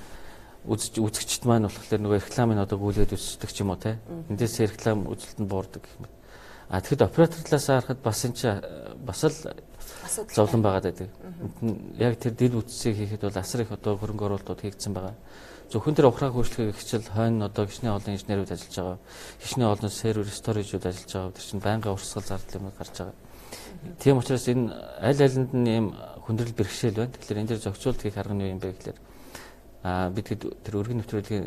үзэгчд маань болохоор нөгөө рекламыг одоо гүйлгээд үздэг ч юм уу те. Эндээс реклам үзэлтэнд буурдаг гэх мэт. Тэгэхэд оператор талаас харахад бас энэ чинь бас л зовлон байгаад байдаг. Яг тэр дид үтсийг хийхэд бол асар их одоо хөрөнгө оруулалтууд хийгдсэн байгаа. Зөвхөн тэр ухраах үйлчлэгийг хичээл хойно одоо гişний олон инженерүүд ажиллаж байгаа. Гişний олон сервер сторижүүд ажиллаж байгаа. Тэр чинь байнгын урсгал зардал юмуд гарч байгаа. Тийм учраас энэ аль алинд нь ийм хүндрэл бэрхшээл байна. Тэгэхээр энэ дээр зохицуулт хийх арга нь юу юм бэ гэхээр бид тэр өргөн нэвтрүүлгийн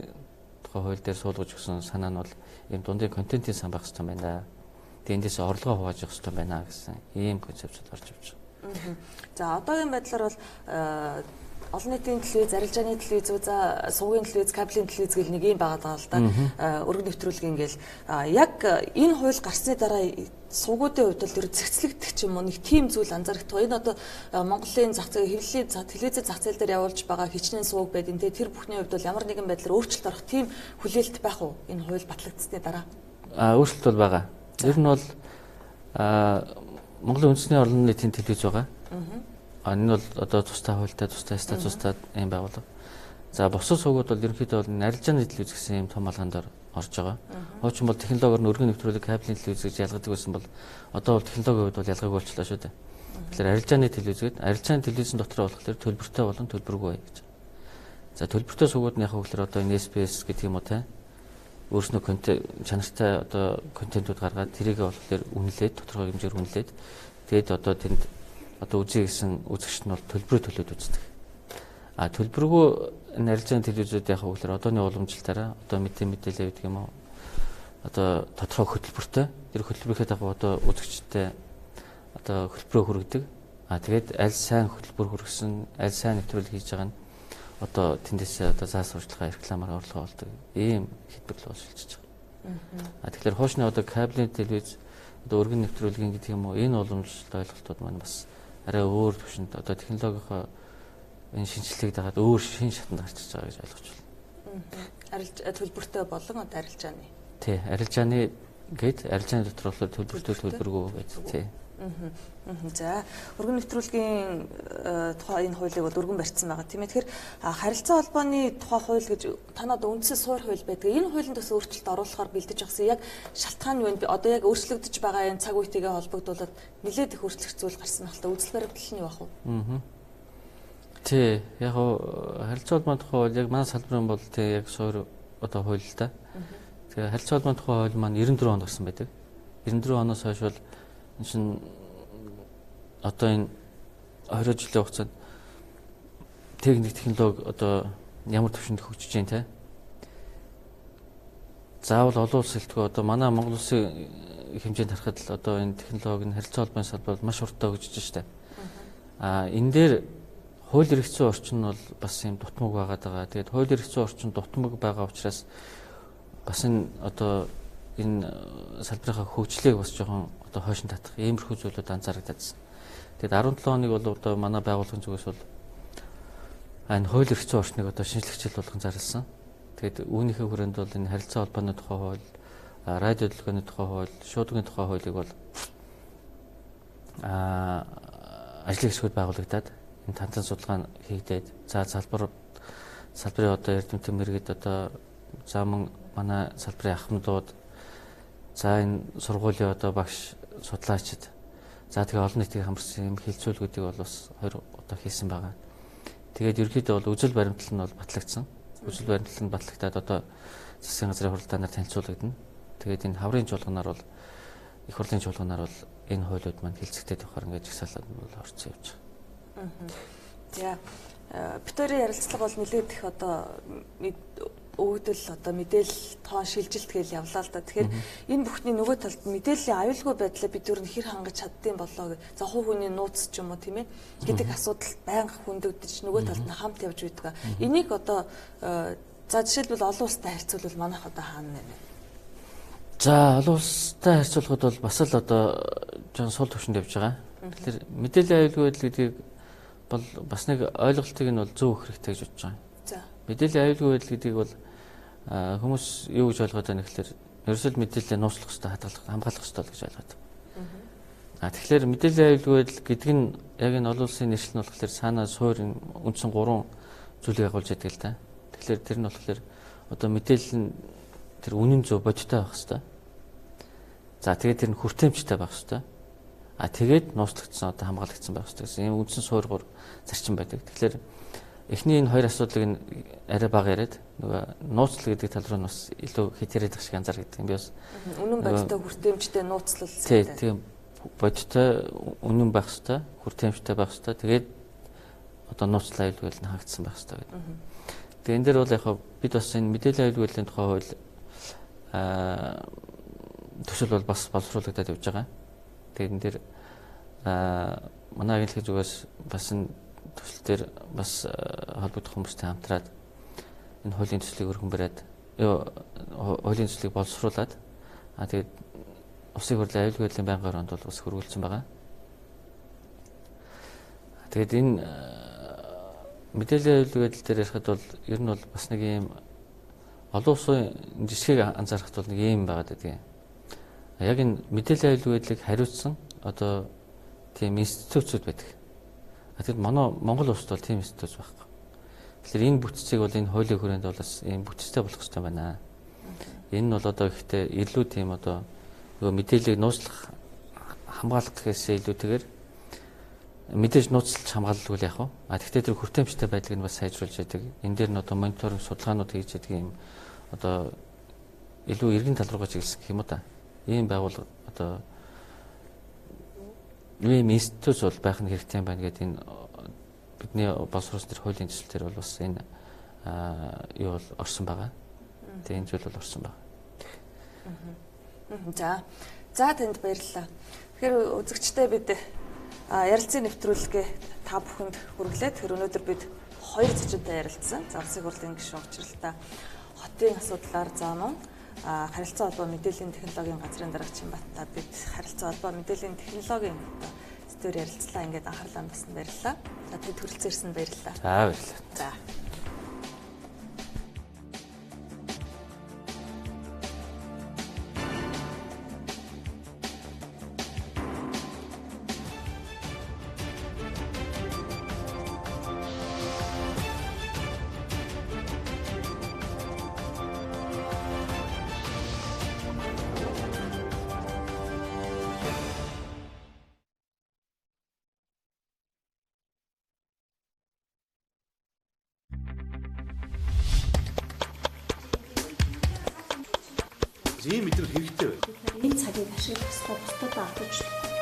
тухай хууль дээр суулгаж өгсөн санаа нь бол ийм дундын контентын сан байх хэрэгтэй байна. Тэгээ эндээс орлогоо хувааж явах хэрэгтэй байна гэсэн ийм концепцд орж ивч байгаа. За одоогийн байдлаар бол олон нийтийн телевиз, арилжааны телевиз, за сувгийн телевиз, кабелийн телевиз гэл нэг юм байгаа л да. Өргөн нэвтрүүлгийн гэл яг энэ хууль гарсны дараа сувгуудын хувьд бол тэр зэгцлэгдэх ч юм уу нэг тийм зүйл анзаарчихдаг. Энэ одоо Монголын зах зээл хэвлэлийн телевизийн зах зээл дээр явуулж байгаа хичнээн сувг байдیں۔ Тэр бүхний хувьд бол ямар нэгэн байдлаар өөрчлөлт орох тийм хүлээлт байх уу энэ хууль батлагдсны дараа? Өөрчлөлт бол байгаа. Ер нь бол Монголын үндэсний олон нийтийн телевиз байгаа. Энэ бол одоо тустай хуультай, тустай статустай юм байгууллага. За бусад сувгууд бол ерөнхийдөө бол арилжааны телевиз гэсэн юм том алгаан дээр орж байгаа. Хуучин бол технологиор нь өргөн нэвтрүүлэг кабелийн телевиз гэж ялгадаг байсан бол одоо бол технологийн хувьд бол ялгаагүй болчихлоо шүү дээ. Тэгэхээр арилжааны телевиз гэдэг арилжааны телевизэн дотор болохоор төлбөртэй болон төлбөргүй гэж. За төлбөртэй сувгууд нь яг хөглөр одоо энэ SPS гэдэг юм уу те. Өөрснөө контент чанартай одоо контентууд гаргаад тэрийг болохоор үнэлээд тодорхой хэмжээр үнэлээд тэгээд одоо тэнд одоо үзье гэсэн үзэгч нь бол төлбөрөө төлөөд үздэг. Төлбөргүй энэ арилжааны телевизүүд яг хөглөр одооны уламжлалтаараа одоо мэдээлэл гэдэг юм уу одоо тодорхой хөтөлбөртэй тэр хөтөлбөрийнхээ дагуу одоо үзэгчтэй одоо хөтөлбөрөө хүргэдэг. Тэгээд аль сайн хөтөлбөр хүргэсэн, аль сайн нэвтрүүлэг хийж байгаа нь одоо тэндээс одоо заа сурчлагын рекламаар орлого олдог. Ийм хэлбэрлэл болж шилжиж байгаа. Тэгэхээр хуучны одоо кабелийн телевиз одоо өргөн нэвтрүүлгийн гэдэг юм уу энэ уламжлалт ойлголтууд маань бас арай өөр төвшөнд одоо технологийнхоо энэ шинжилгээг дагаад өөр шин шатанд гарч ирж байгаа гэж ойлгож байна. Төлбөртэй болон одоо арилжааны. Тий, арилжааны гээд арилжааны дотор болохоор төлбөртэй төлбөргүй гэдэг тий. За өргөн нэвтрүүлгийн тухай энэ хуулийг бол өргөн барьсан байгаа тийм ээ. Тэгэхээр харилцаа холбооны тухай хууль гэж танад үндсэн суур хууль байдаг. Энэ хуулинд бас өөрчлөлт оруулахаар бэлдэж байгсан яг шалтгаан нь вэ? Одоо яг өөрчлөгдөж байгаа энэ цаг үетэйгээ холбогдуулаад нэлээд их өөрчлөлт зүйл гарсан байна л та. Үзэл баримтлал нь юу ах вэ? Тий, яг харилцаа холбооны тухай хууль яг манай салбарын бол тий яг суур одоо хууль л да. Тэгээ харилцаа холбооны тухай хууль маань 94 онд гарсан байдаг. 94 оноос хойш бол энэ чинь одоо энэ 20 жилийн хугацаанд техник технологи одоо ямар түвшинд хөгжиж байна те. Заавал олон улс хэлтгөө одоо манай Монгол улсын хэмжээнд харахад л одоо энэ технологи нь харилцаа холбооны салбарт маш уртаа хөгжиж штэ. Энэ дээр хууль эрх зүйн орчин нь бол бас юм дутмаг байгаад байгаа. Тэгээд хууль эрх зүйн орчин дутмаг байгаа учраас бас энэ одоо энэ салбарынхаа хөгжлийг бас жоохон одоо хойшин татах иймэрхүү зүйлүүд анзаарэгдэжсэн. Тэгээд 17 хоног бол одоо манай байгууллагын зүгээс бол энэ хууль эрх зүйн орчныг одоо шинжлэхжил болгон зарласан. Тэгээд үүнийхээ хүрээнд бол энэ харилцаа холбооны тухай хууль, радио хөдөлгөөний тухай хууль, шуудгийн тухай хуулийг бол ажлын хэсгүүд байгуулагдаад энэ тандан судалгаа хийгдээд за салбарын одоо эрдэмтэн мэргэд одоо зааман манай салбарын ахмадууд за энэ сургуулийн одоо багш судлаачид за тэгээ олон нийтийн хамарсан юм хилцүүлгүүдийг бол бас 2 удаа хийсэн байгаа. Тэгээд ерөнхийдөө бол үзэл баримтлал нь бол батлагдсан. Үзэл баримтлал нь батлагдаад одоо засгийн газрын хуралдаанаар танилцуулагдана. Тэгээд энэ хаврын чуулганаар бол их хурлын чуулганаар бол энэ хуулиуд маань хилцэгдээд явахаар ингээд жагсаалаад бол орцсон явж байгаа. За битүүрийн ярилцлага бол нэлээд их одоо өгдөл одоо мэдээлэл тоон шилжилт гэж явлаа л да. Тэгэхээр энэ бүхний нөгөө талд мэдээллийн аюулгүй байдлаа бид юу хэр хангаж чаддсан болоо за хувь хүний нууц ч юм уу тийм ээ гэдэг асуудал байнга хөндөгдөж нөгөө талд нь хамт явж байдаг. Энийг одоо за жишээлбэл олон улстай харьцуулбал манайх одоо хаана нэмэ? За олон улстай харьцуулахад бол бас л одоо жон сул төвшөнд явж байгаа. Тэгэхээр мэдээллийн аюулгүй байдал гэдгийг бол бас нэг ойлголтыг нь бол зөв өгөх хэрэгтэй гэж бодож байгаа. За мэдээллийн аюулгүй байдал гэдгийг бол хүмүүс юу гэж ойлгоод байна гэхээр ерөөсөө мэдээлэлээ нууцлах хэрэгтэй, хамгаалах хэрэгтэй гэж ойлгоод байна. Тэгэхээр мэдээллийн аюулгүй байдал гэдэг нь яг энэ олон улсын нэршил нь болохоор цаанаа суурь үндсэн 3 зүйлийг агуулж яддаг л да. Тэгэхээр тэр нь болохоор одоо мэдээлэл нь тэр үнэн зөв бодиттой байх хэрэгтэй. За тэгээд тэр нь хүртээмжтэй байх хэрэгтэй. Тэгээд нууцлагдсан одоо хамгаалагдсан байх хэрэгтэй гэсэн ийм үндсэн суурь 3 зарчим байдаг. Тэгэхээр эхний энэ 2 асуудлыг нь арай бага яриад нөгөө нууцлал гэдэг тал руу бас илүү хэтэрээд их шиг анзаардаг юм би бас. Үнэн бодиттой хүртээмжтэй нууцлал. Тийм бодиттой үнэн байх хэрэгтэй, хүртээмжтэй байх хэрэгтэй. Тэгээд одоо нууцлал аюулгүй нь хаагдсан байх хэрэгтэй гэдэг. Тэгээд энэ дээр бол яг бид бас энэ мэдээллийн аюулгүйлийн тухай хууль төсөл бол бас боловсруулагдаад явж байгаа. Тэгээд энэ дээр манай агентлагийн зүгээс бас энэ төсөл дээр бас холбогдох хүмүүстэй хамтраад энэ хуулийн төслийг өргөн бариад хуулийн төслийг боловсруулад тэгээд Улсын хурлын аюулгүй байдлын байнгын ороонд бол бас хөрвүүлсэн байгаа. Тэгээд энэ мэдээллийн аюулгүй байдал дээр ярихад бол ер нь бол бас нэг юм олон улсын жишгийг анзаарахад бол нэг юм байгаад байдаг. Яг энэ мэдээллийн аюулгүй байдлыг хариуцсан одоо тийм институцүүд байдаг. Тэгэд манай Монгол улсад бол тийм институц байхгүй. Тэгэхээр энэ бүтцийг бол энэ хуулийн хүрээнд бол бас ийм бүтцтэй болох хэрэгтэй байна. Энэ нь бол одоо ихтэй илүү тийм одоо мэдээллийг нууцлах хамгаалах гэхээсээ илүүтэйгээр мэдээж нууцлж хамгаалалгүй яах вэ? Тэгэхдээ тэр хүртээмжтэй байдлыг нь бас сайжруулж яадаг. Энэ дээр нь одоо мониторинг судалгаанууд хийж яадаг юм одоо илүү эргэн тал руугаа чиглэсэн гэх юм уу та. Ийм байгууллага одоо ийм институц бол байх нь хэрэгтэй юм байна гэдэг энэ бидний боловсруулсан тэр хуулийн төсөл төр бол бас энэ юу бол орсон байгаа. Тэгээ энэ зүйл бол орсон байгаа. За танд баярлалаа. Тэгэхээр үзэгчтэй бид ярилцсан нэвтрүүлгээ та бүхэнд хүргэлээ. Тэгэхээр өнөөдөр бид 2 зочинтой ярилцсан. Улсын хурлын гишүүн учралтай хотын асуудлаар зааман харилцаа холбоо мэдээллийн технологийн газрын дарагчийн Баттаа бид харилцаа холбоо мэдээллийн технологийн студиор ярилцлаа. Ингээд анхаарлаа хандсан баярлалаа. За тэд хүрэлцээрсэн баярлалаа. За баярлалаа. За ийм мэдрэл хэрэгтэй байна. Энэ цагийг ашиглах ёстой, бусдад алдаж